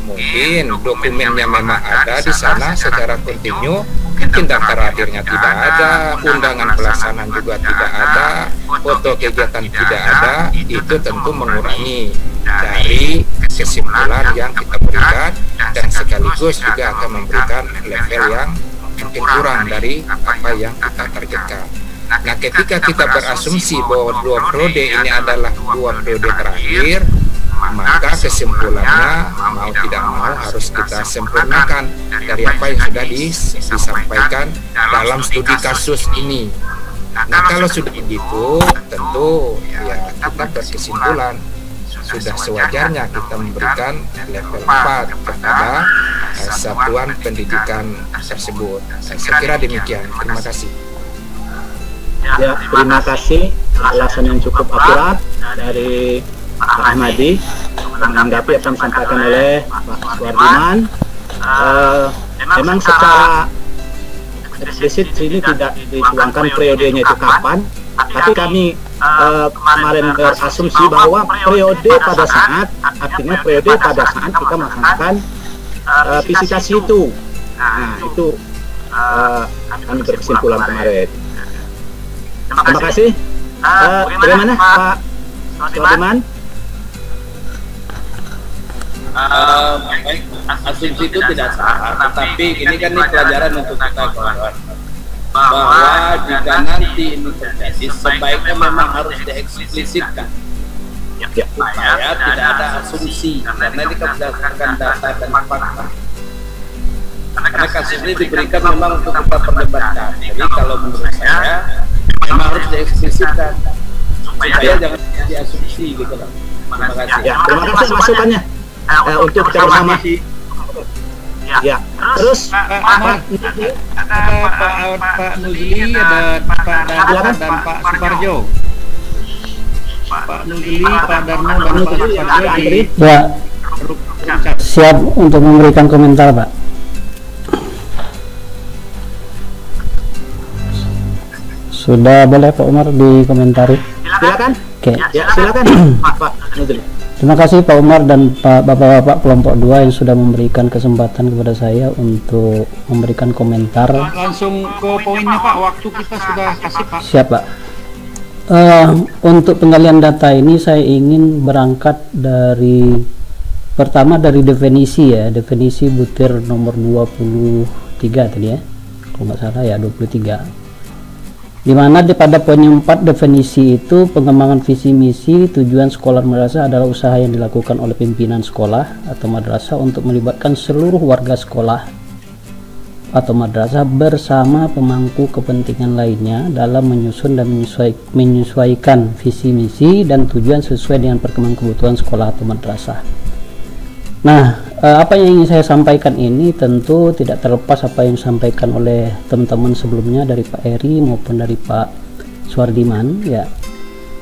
mungkin dokumennya memang ada di sana secara kontinu. Mungkin daftar hadirnya tidak ada, undangan pelaksanaan juga tidak ada, foto kegiatan tidak ada, itu tentu mengurangi dari kesimpulan yang kita berikan dan sekaligus juga akan memberikan level yang mungkin kurang dari apa yang kita targetkan. Nah, ketika kita berasumsi bahwa 2 periode ini adalah 2 periode terakhir, maka kesimpulannya mau tidak mau harus kita sempurnakan dari apa yang sudah disampaikan dalam studi kasus ini. Nah, kalau sudah begitu, tentu ya kita berkesimpulan sudah sewajarnya kita memberikan level 4 kepada satuan pendidikan tersebut. Saya kira demikian. Terima kasih.
Ya, terima kasih alasan yang cukup akurat dari Pak Ahmadi. menanggapi apa yang disampaikan oleh Pak Suwardiman. Memang secara eksplisit sini tidak dituangkan periodenya itu kapan, tapi kami kemarin berasumsi bahwa periode pada saat, artinya periode pada saat kita melaksanakan visitasi itu. Nah, itu kami berkesimpulan kemarin. Terima kasih. Bagaimana Pak Suwardiman?
Baik, asumsi itu tidak salah, tetapi ini kan pelajaran untuk kita kawan, bahwa jika nanti ini terjadi sebaiknya memang harus dieksplisitkan supaya tidak ada asumsi, karena ini kan berdasarkan data dan fakta. Karena kasus ini diberikan memang untuk kita perdebatkan. Jadi kalau menurut saya memang harus dieksplisitkan supaya jangan jadi asumsi gitu loh. Terima kasih.
Ya, terima kasih masukannya. Untuk kita bersama. Ya, terus
Pak Nuzli, ada Pak Darno dan Pak Suparjo. Pak Nuzli, Pak Darno dan Pak Suparjo.
Ya, siap untuk memberikan komentar, Pak. Sudah boleh Pak Umar dikomentari?
Silakan.
Oke.
Ya, silakan Pak Nuzli.
Terima kasih Pak Umar dan Bapak-Bapak kelompok 2 yang sudah memberikan kesempatan kepada saya untuk memberikan komentar.
Langsung ke poinnya Pak, waktu kita sudah kasih Pak.
Siap Pak. Untuk penggalian data ini saya ingin berangkat dari pertama dari definisi ya, definisi butir nomor 23 tadi ya, kalau nggak salah ya 23. Dimana pada poin 4 definisi itu pengembangan visi misi tujuan sekolah madrasah adalah usaha yang dilakukan oleh pimpinan sekolah atau madrasah untuk melibatkan seluruh warga sekolah atau madrasah bersama pemangku kepentingan lainnya dalam menyusun dan menyesuaikan visi misi dan tujuan sesuai dengan perkembangan kebutuhan sekolah atau madrasah. Nah, apa yang ingin saya sampaikan ini tentu tidak terlepas apa yang disampaikan oleh teman-teman sebelumnya dari Pak Eri maupun dari Pak Suwardiman ya.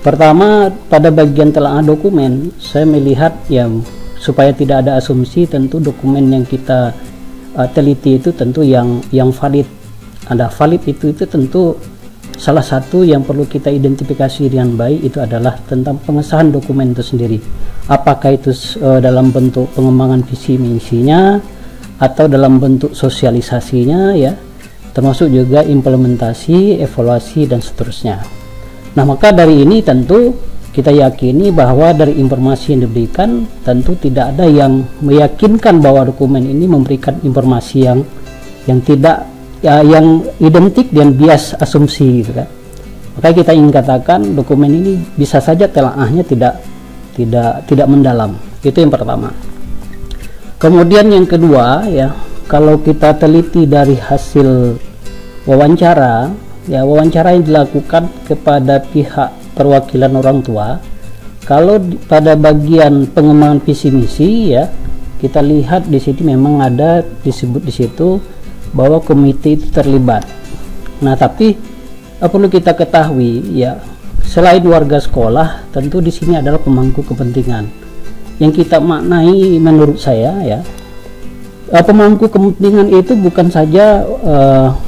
Pertama, pada bagian telaah dokumen saya melihat ya, supaya tidak ada asumsi, tentu dokumen yang kita teliti itu tentu yang valid. Ada valid itu tentu salah satu yang perlu kita identifikasi dengan baik itu adalah tentang pengesahan dokumen itu sendiri. Apakah itu dalam bentuk pengembangan visi misinya atau dalam bentuk sosialisasinya ya, termasuk juga implementasi, evaluasi dan seterusnya. Nah, maka dari ini tentu kita yakini bahwa dari informasi yang diberikan tentu tidak ada yang meyakinkan bahwa dokumen ini memberikan informasi yang tidak ya, yang identik dengan bias asumsi gitu kan. Maka kita ingin katakan dokumen ini bisa saja telaahnya tidak mendalam. Itu yang pertama. Kemudian yang kedua ya, kalau kita teliti dari hasil wawancara ya, wawancara yang dilakukan kepada pihak perwakilan orang tua, kalau pada bagian pengembangan visi misi ya, kita lihat di sini memang ada disebut di situ bahwa komite itu terlibat. Nah, tapi perlu kita ketahui ya, selain warga sekolah, tentu di sini adalah pemangku kepentingan. Yang kita maknai menurut saya ya, pemangku kepentingan itu bukan saja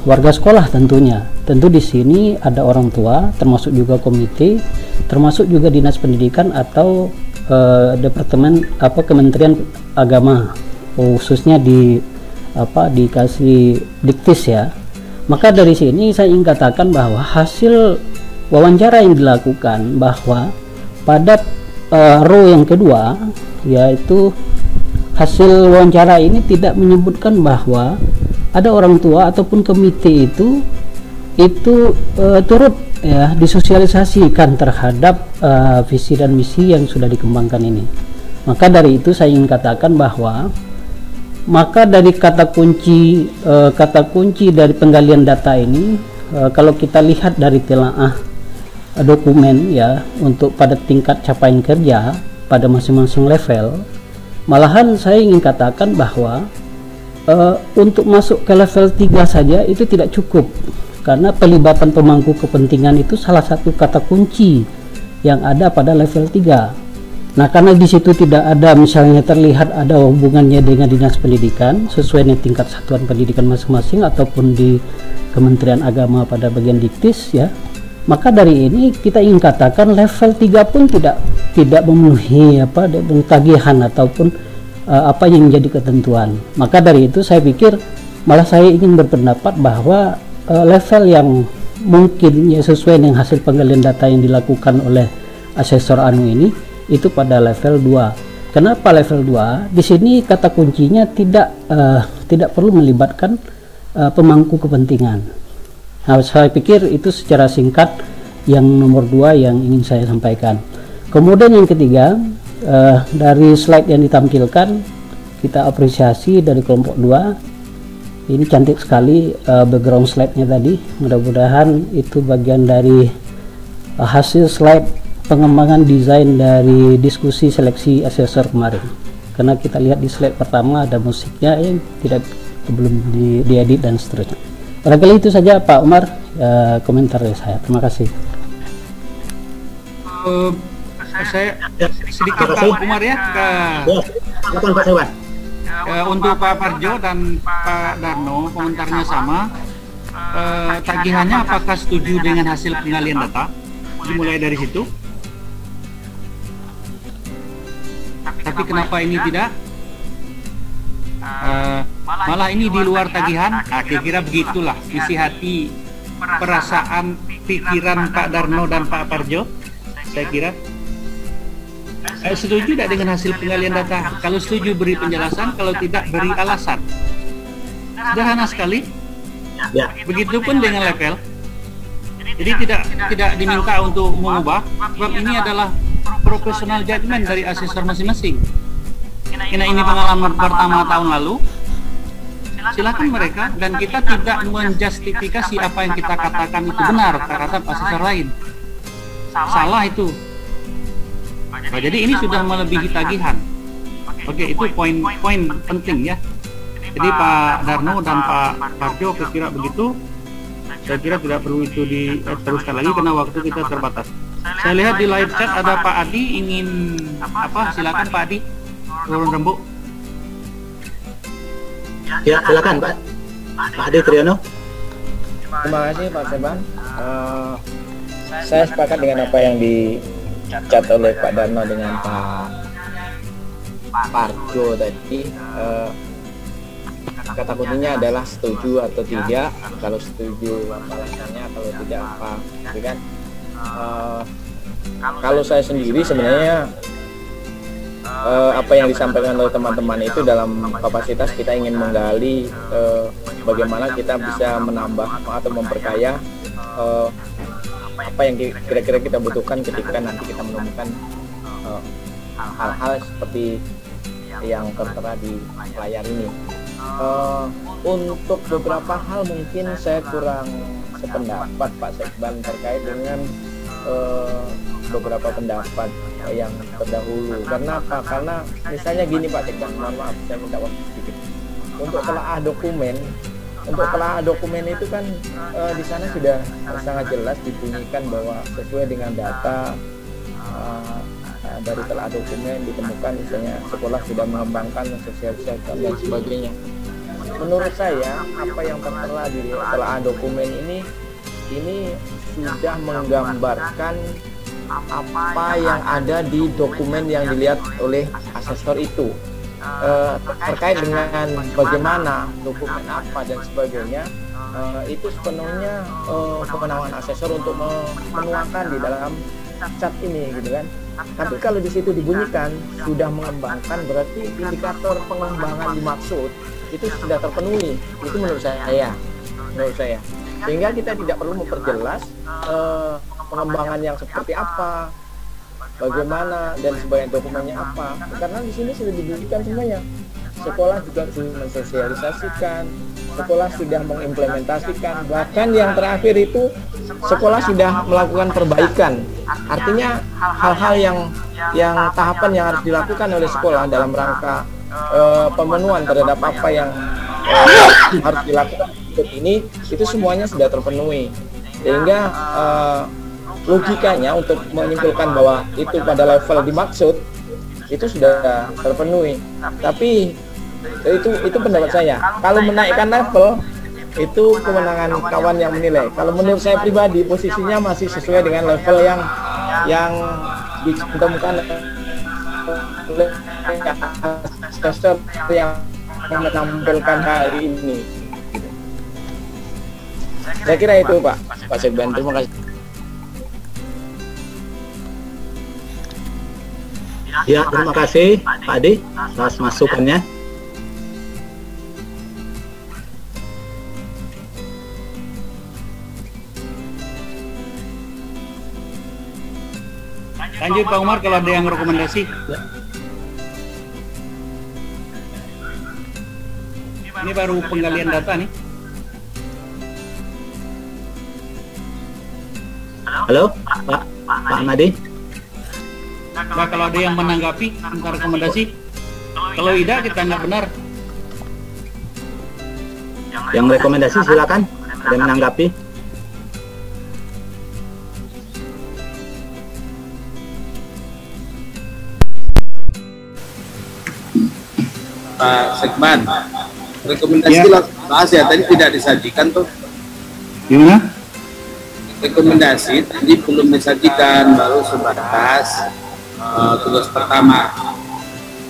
warga sekolah tentunya. Tentu di sini ada orang tua, termasuk juga komite, termasuk juga dinas pendidikan atau departemen Kementerian Agama, khususnya dikasih diktis ya. Maka dari sini saya ingin katakan bahwa hasil wawancara yang dilakukan bahwa pada row yang kedua, yaitu hasil wawancara ini tidak menyebutkan bahwa ada orang tua ataupun komite itu turut ya disosialisasikan terhadap visi dan misi yang sudah dikembangkan ini. Maka dari itu saya ingin katakan bahwa dari kata kunci dari penggalian data ini, kalau kita lihat dari telaah dokumen ya, untuk pada tingkat capaian kerja pada masing-masing level, malahan saya ingin katakan bahwa untuk masuk ke level 3 saja itu tidak cukup, karena pelibatan pemangku kepentingan itu salah satu kata kunci yang ada pada level 3. Nah, karena di situ tidak ada misalnya terlihat ada hubungannya dengan dinas pendidikan sesuai dengan tingkat satuan pendidikan masing-masing ataupun di Kementerian Agama pada bagian diktis ya, maka dari ini kita ingin katakan level 3 pun tidak memenuhi tagihan ataupun apa yang menjadi ketentuan. Maka dari itu saya pikir malah saya ingin berpendapat bahwa level yang mungkin ya sesuai dengan hasil penggalian data yang dilakukan oleh asesor anu ini itu pada level 2. Kenapa level 2? Di sini kata kuncinya tidak perlu melibatkan pemangku kepentingan. Nah, saya pikir itu secara singkat yang nomor 2 yang ingin saya sampaikan. Kemudian yang ketiga, dari slide yang ditampilkan kita apresiasi dari kelompok 2. Ini cantik sekali background slide-nya tadi. Mudah-mudahan itu bagian dari hasil slide pengembangan desain dari diskusi seleksi asesor kemarin. Karena kita lihat di slide pertama ada musiknya yang belum diedit dan seterusnya. Barangkali itu saja Pak Umar komentar dari saya. Terima kasih.
Saya sedikit Pak Umar ya. Untuk Pak Parjo dan Pak Darno komentarnya sama. Tagihannya apakah setuju dengan hasil penggalian data? Dimulai dari situ. Tapi kenapa ini tidak? Malah ini di luar tagihan. Kira-kira begitulah isi hati, perasaan, pikiran Pak Darno dan Pak Parjo. Saya kira setuju tidak dengan hasil penggalian data? Kalau setuju beri penjelasan, kalau tidak beri alasan. Sederhana sekali. Begitupun dengan level. Jadi tidak diminta untuk mengubah, sebab ini adalah profesional judgment dari asesor masing-masing. Karena ini pengalaman pertama tahun lalu, silakan mereka, dan kita tidak menjustifikasi apa yang kita katakan itu benar terhadap asesor lain. Salah itu. Nah, jadi ini sudah melebihi tagihan. Oke, itu poin penting ya. Jadi Pak Darno dan Pak Parjo kira begitu. Saya kira tidak perlu itu diteruskan lagi karena waktu kita terbatas. Saya lihat di live chat ada Pak Adi ingin apa? Silakan Pak Adi. Turun rembuk.
Ya, silakan Pak. Pak Adi Triyono.
Terima kasih Pak Seban. Saya sepakat dengan apa yang dicat oleh Pak Darno dengan Pak Parjo tadi. Kata kuncinya adalah setuju atau tidak. Kalau setuju apa alasannya, kalau tidak apa, gitu kan? Kalau saya sendiri sebenarnya apa yang disampaikan oleh teman-teman itu dalam kapasitas kita ingin menggali bagaimana kita bisa menambah atau memperkaya apa yang kira-kira kita butuhkan ketika nanti kita menemukan hal-hal seperti yang tertera di layar ini. Untuk beberapa hal mungkin saya kurang sependapat Pak Sekban terkait dengan beberapa pendapat yang terdahulu. Karena apa? Karena misalnya gini Pak Sekban, mohon maaf saya minta waktu sedikit. Untuk telaah dokumen itu kan di sana sudah sangat jelas dibunyikan bahwa sesuai dengan data dari telaah dokumen ditemukan misalnya sekolah sudah mengembangkan sosialisasi dan sebagainya. Menurut saya apa yang tertera di telaah dokumen ini sudah menggambarkan apa yang ada di dokumen yang dilihat oleh asesor itu terkait dengan bagaimana dokumen apa dan sebagainya. Itu sepenuhnya kewenangan asesor untuk menuangkan di dalam cat ini, gitu kan. Tapi kalau di situ dibunyikan sudah mengembangkan, berarti indikator pengembangan dimaksud itu sudah terpenuhi. Itu menurut saya. Sehingga kita tidak perlu memperjelas pengembangan yang seperti apa, bagaimana dan sebagainya, dokumennya apa. Karena di sini sudah dibunyikan semuanya. Sekolah juga sudah mensosialisasikan, sekolah sudah mengimplementasikan, bahkan yang terakhir itu sekolah sudah melakukan perbaikan. Artinya hal-hal yang tahapan yang harus dilakukan oleh sekolah dalam rangka pemenuhan terhadap apa yang harus dilakukan untuk ini, itu semuanya sudah terpenuhi. Sehingga logikanya untuk menyimpulkan bahwa itu pada level dimaksud itu sudah terpenuhi. Tapi itu pendapat saya. Kalau menaikkan level itu kewenangan kawan yang menilai. Kalau menurut saya pribadi posisinya masih sesuai dengan level yang ditemukan oleh tester yang menampilkan hari ini. Saya kira itu Pak Sekben. Terima kasih.
Ya, terima kasih Pak Adi atas masukannya.
Lanjut Pak Umar kalau ada yang rekomendasi. Ini baru penggalian data nih.
Halo, Pak Ahmadi.
Nah, kalau ada yang menanggapi tentang rekomendasi, kalau tidak kita nggak benar.
Yang rekomendasi silakan, ada yang menanggapi.
Pak Sekman, rekomendasi langsung bahas ya, tadi tidak disajikan tuh.
Gimana?
Rekomendasi tadi belum disajikan, baru sebatas tugas pertama.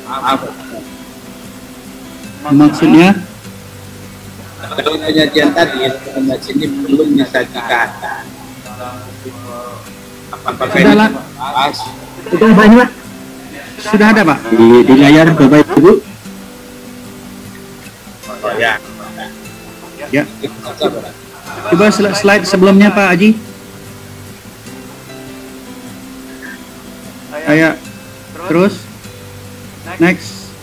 Maaf.
Maksudnya?
Kalau penyajian tadi, rekomendasi ini belum disajikan. Apakah ini bahas?
Sudah Pak, Pak?
Sudah ada Pak?
Di layar Bapak Ibu.
Oh ya.
Ya. Coba slide sebelumnya Pak Haji. Ayo. Terus. Next.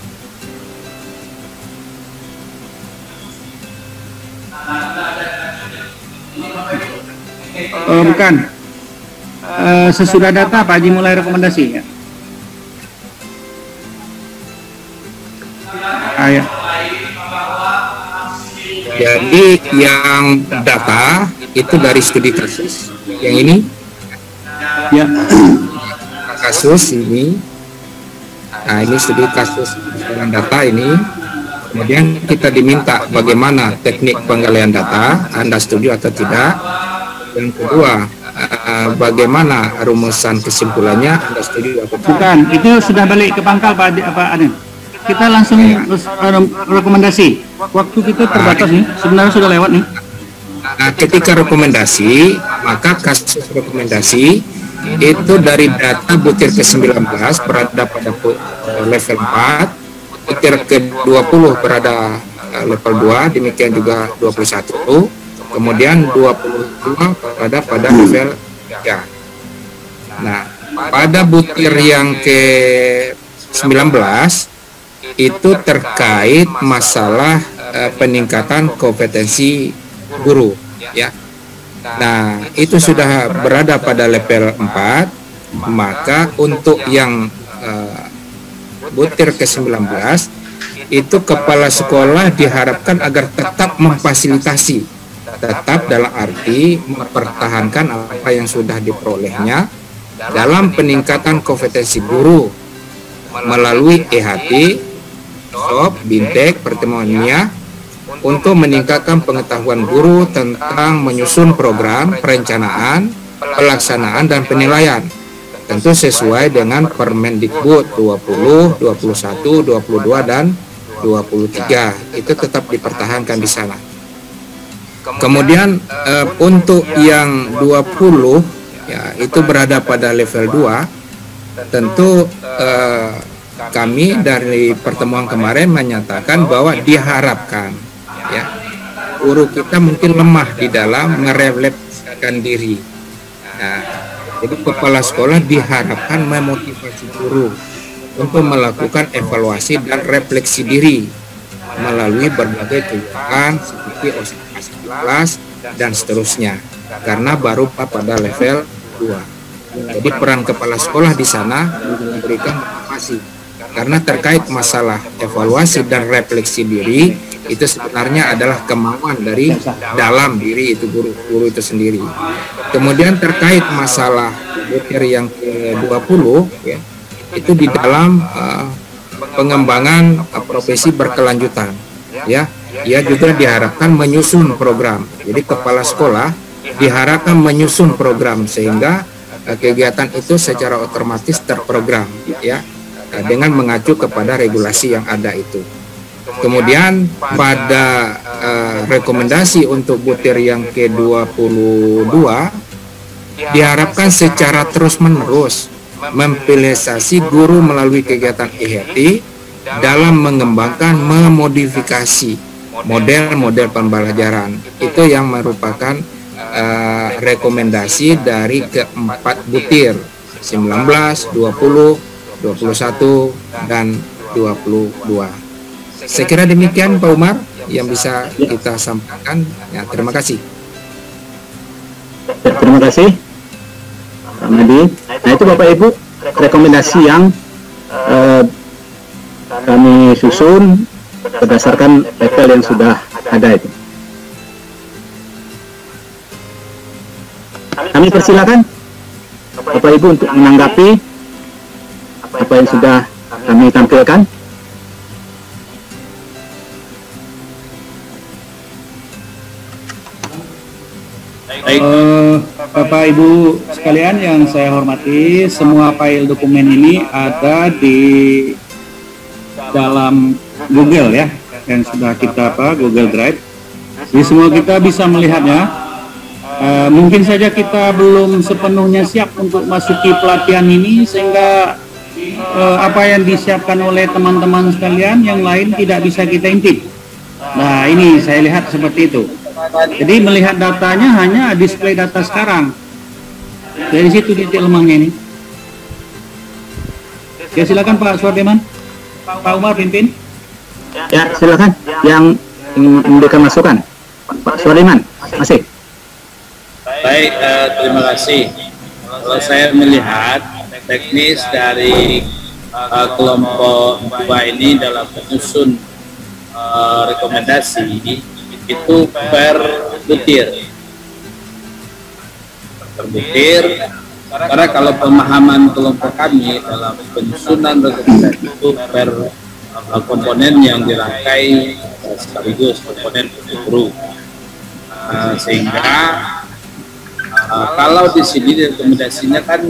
Oh, bukan. Sesudah data Pak Haji mulai rekomendasi ya. Ayo.
Jadi yang data itu dari studi kasus yang ini
ya,
kasus ini. Nah ini studi kasus penggalian data ini. Kemudian kita diminta bagaimana teknik penggalian data, Anda setuju atau tidak. Yang kedua, bagaimana rumusan kesimpulannya, Anda setuju atau tidak.
Bukan, itu sudah balik ke pangkal Pak Aden. Kita langsung rekomendasi. Waktu kita terbatas nih, sebenarnya sudah lewat nih.
Nah, ketika rekomendasi, maka kasus rekomendasi itu dari data butir ke-19 berada pada level 4, butir ke-20 berada level 2, demikian juga 21, kemudian 22 berada pada level 3. Nah, pada butir yang ke-19 itu terkait masalah peningkatan kompetensi guru ya. Nah, itu sudah berada pada level 4, maka untuk yang butir ke-19 itu kepala sekolah diharapkan agar tetap memfasilitasi, tetap dalam arti mempertahankan apa yang sudah diperolehnya dalam peningkatan kompetensi guru melalui EHT, SOP, BINTEK, pertemuan ilmiah untuk meningkatkan pengetahuan guru tentang menyusun program, perencanaan, pelaksanaan, dan penilaian. Tentu sesuai dengan Permendikbud 20, 21, 22, dan 23. Itu tetap dipertahankan di sana. Kemudian untuk yang 20, ya itu berada pada level 2, tentu kami dari pertemuan kemarin menyatakan bahwa diharapkan ya guru kita mungkin lemah di dalam merefleksikan diri. Nah, jadi kepala sekolah diharapkan memotivasi guru untuk melakukan evaluasi dan refleksi diri melalui berbagai kegiatan seperti observasi kelas dan seterusnya, karena baru pada level 2. Jadi peran kepala sekolah di sana memberikan motivasi. Karena terkait masalah evaluasi dan refleksi diri, itu sebenarnya adalah kemauan dari dalam diri itu guru itu sendiri. Kemudian terkait masalah butir yang ke-20 ya, itu di dalam pengembangan profesi berkelanjutan. Ya, ia juga diharapkan menyusun program. Jadi kepala sekolah diharapkan menyusun program sehingga kegiatan itu secara otomatis terprogram, ya, dengan mengacu kepada regulasi yang ada itu. Kemudian pada rekomendasi untuk butir yang ke-22 diharapkan secara terus-menerus mempilisasi guru melalui kegiatan IHT dalam mengembangkan memodifikasi model-model pembelajaran. Itu yang merupakan rekomendasi dari keempat butir 19, 20, 21, dan 22. Saya kira demikian Pak Umar yang bisa kita sampaikan. Ya, terima kasih.
Terima kasih Pak Madi. Nah itu Bapak Ibu rekomendasi yang kami susun berdasarkan level yang sudah ada itu. Kami persilakan Bapak Ibu untuk menanggapi apa yang sudah kami tampilkan.
Bapak Ibu sekalian yang saya hormati, semua file dokumen ini ada di dalam Google ya, yang sudah kita Google Drive. Jadi semua kita bisa melihatnya. Mungkin saja kita belum sepenuhnya siap untuk masuki pelatihan ini sehingga apa yang disiapkan oleh teman-teman sekalian yang lain tidak bisa kita intip. Nah ini saya lihat seperti itu. Jadi melihat datanya hanya display data sekarang. Dari situ titik lemahnya ini. Ya silakan Pak Suwardiman. Pak Umar pimpin.
Ya silakan yang ingin memberikan masukan. Pak Suwardiman masih.
Baik, terima kasih. Kalau saya melihat teknis dari kelompok 2 ini dalam menyusun rekomendasi itu per butir, karena kalau pemahaman kelompok kami dalam penyusunan rekomendasi itu per komponen yang dirangkai sekaligus komponen guru, sehingga kalau di sini rekomendasinya kan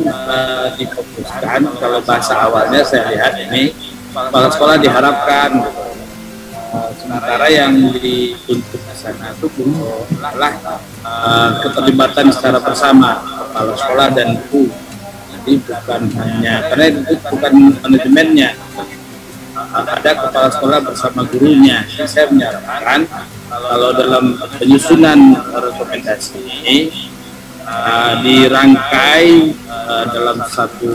difokuskan, kalau bahasa awalnya saya lihat ini kepala sekolah diharapkan, sementara yang dituntut di sana itu adalah keterlibatan secara bersama kepala sekolah dan guru. Jadi bukan hanya, karena itu bukan manajemennya, ada kepala sekolah bersama gurunya. Jadi saya menyarankan kalau dalam penyusunan rekomendasi ini dirangkai dalam satu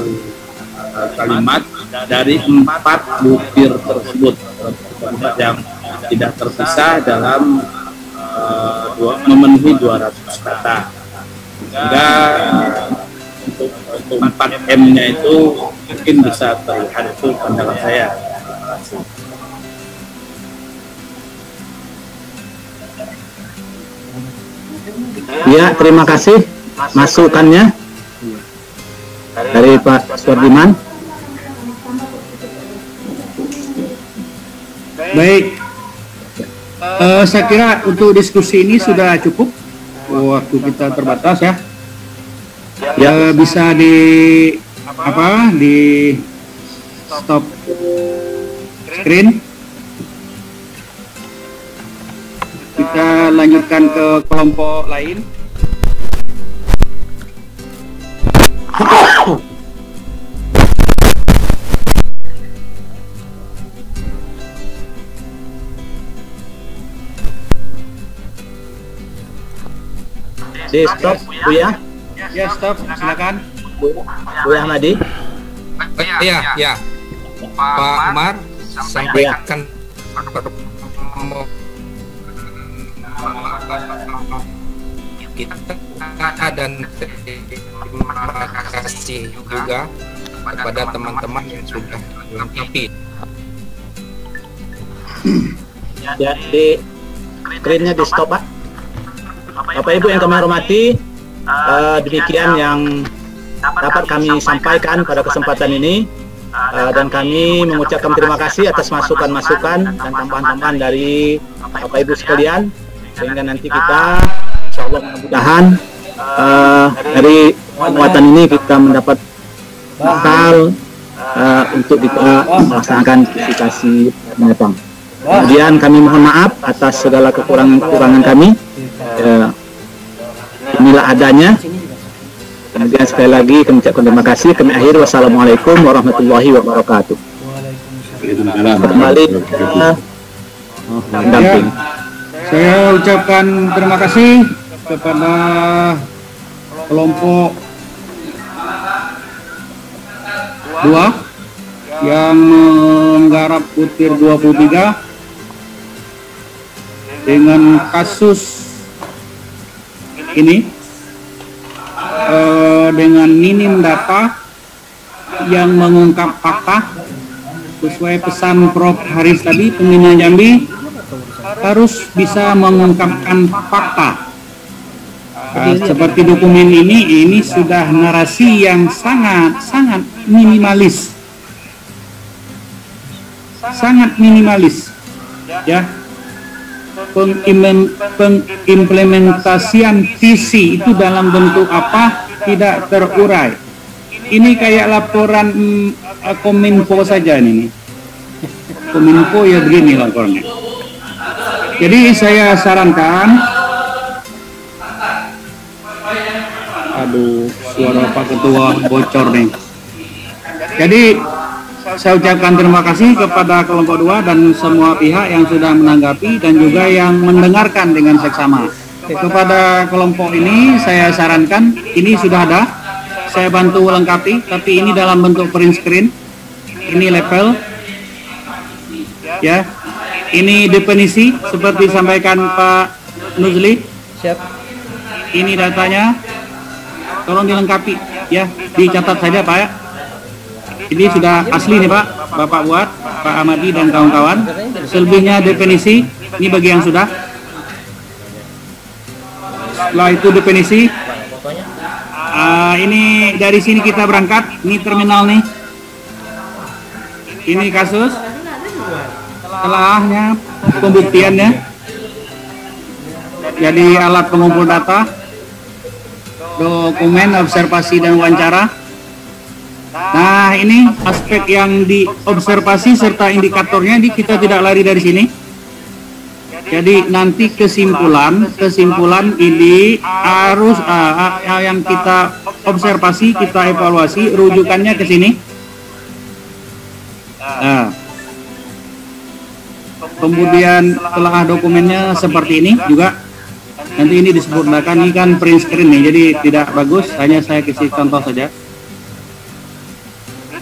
kalimat dari 4 butir tersebut yang tidak terpisah dalam memenuhi 200 kata, sehingga untuk 4M-nya itu mungkin bisa terlihat, itu pandangan saya.
Ya, terima kasih masukannya dari Pak Suwardiman.
Baik, saya kira untuk diskusi ini sudah cukup. Waktu kita terbatas ya. Ya bisa di stop screen. Kita lanjutkan ke kelompok lain.
Di stop, Bu ya?
Ya stop, silakan.
Bu Ahmadi.
Ya. Pak Umar sampaikan kita dan terima kasih juga kepada teman-teman yang sudah melengkapi.
Ya, di screen-nya di stop, Pak. Bapak Ibu yang kami hormati, demikian yang dapat kami sampaikan pada kesempatan ini. dan kami mengucapkan terima kasih atas masukan-masukan dan tambahan-tambahan dari Bapak Ibu sekalian, sehingga nanti kita insya Allah mudah-mudahan dari penguatan ini kita mendapat bakal untuk kita melaksanakan verifikasi mendatang. Kemudian kami mohon maaf atas segala kekurangan-kekurangan kami. Inilah adanya. Kemudian sekali lagi kami ucapkan terima kasih. Kami akhir, wassalamualaikum warahmatullahi wabarakatuh. Kembali pendamping.
Saya ucapkan terima kasih kepada kelompok 2 yang menggarap butir 23 dengan kasus ini dengan minim data yang mengungkap fakta sesuai pesan Prof. Haris tadi, pembina Jambi harus bisa mengungkapkan fakta. Seperti dokumen ini sudah narasi yang sangat minimalis, ya. Pengimplementasian visi itu dalam bentuk apa tidak terurai. Ini kayak laporan Kominfo saja ini. Kominfo ya begini laporannya. Jadi saya sarankan, aduh suara Pak Ketua bocor nih. Jadi saya ucapkan terima kasih kepada kelompok 2 dan semua pihak yang sudah menanggapi dan juga yang mendengarkan dengan seksama. Kepada kelompok ini saya sarankan, ini sudah ada, saya bantu lengkapi, tapi ini dalam bentuk print screen. Ini level, ya. Ini definisi seperti disampaikan Pak Nuzli.
Siap.
Ini datanya, tolong dilengkapi, ya, dicatat saja Pak ya. Ini sudah asli nih Pak, Bapak buat, Pak Amadi dan kawan-kawan. Selebihnya definisi, ini bagi yang sudah. Setelah itu definisi, ini dari sini kita berangkat, ini terminal nih. Ini kasus, telahnya, pembuktiannya. Jadi alat pengumpul data, dokumen, observasi dan wawancara. Nah, ini aspek yang diobservasi serta indikatornya, ini kita tidak lari dari sini. Jadi nanti kesimpulan ini harus yang kita observasi, kita evaluasi, rujukannya ke sini. Nah, kemudian telah dokumennya seperti ini juga. Nanti ini disebutkan, ini kan print screen nih, jadi tidak bagus, hanya saya kasih contoh saja.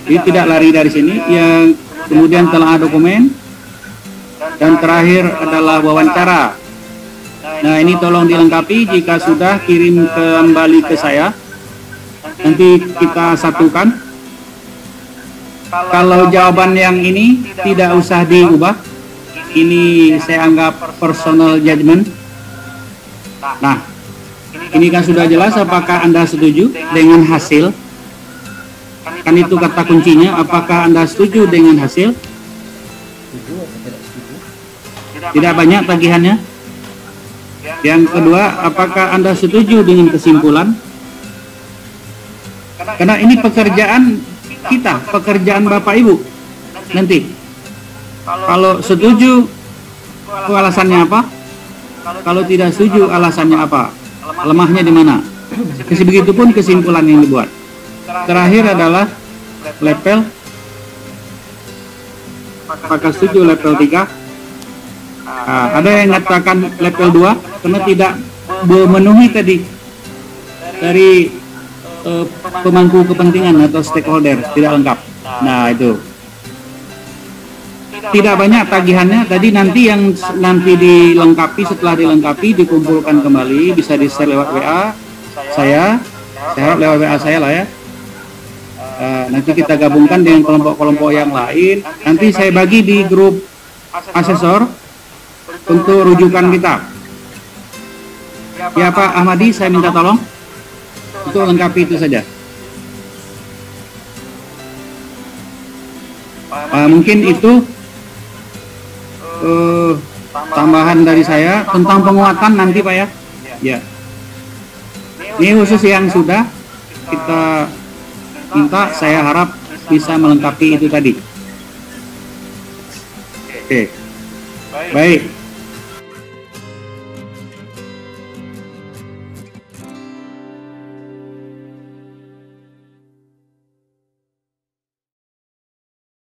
Ini tidak lari dari sini. Yang kemudian telah dokumen, dan terakhir adalah wawancara. Nah, ini tolong dilengkapi. Jika sudah, kirim kembali ke saya, nanti kita satukan. Kalau jawaban yang ini tidak usah diubah, ini saya anggap personal judgment. Nah, ini kan sudah jelas. Apakah Anda setuju dengan hasil? Kan itu kata kuncinya, apakah Anda setuju dengan hasil? Tidak banyak tagihannya. Yang kedua, apakah Anda setuju dengan kesimpulan? Karena ini pekerjaan kita, pekerjaan Bapak Ibu. Nanti, kalau setuju, alasannya apa? Kalau tidak setuju, alasannya apa? Lemahnya di mana? Begitupun kesimpulan yang dibuat. Terakhir adalah level, apakah setuju level 3? Ada yang mengatakan level 2 karena tidak memenuhi tadi dari pemangku kepentingan atau stakeholder, tidak lengkap. Nah, itu tidak banyak tagihannya. Tadi nanti yang nanti dilengkapi, setelah dilengkapi dikumpulkan kembali, bisa di-share lewat WA saya harap lewat WA saya lah ya. Nanti kita gabungkan dengan kelompok-kelompok yang lain. Nanti saya bagi di grup asesor untuk rujukan kita. Ya Pak Ahmadi, saya minta tolong untuk lengkapi itu saja. mungkin itu tambahan dari saya tentang penguatan nanti Pak ya. Ya. Ini khusus yang sudah kita minta, saya harap bisa melengkapi itu tadi. Oke. Baik.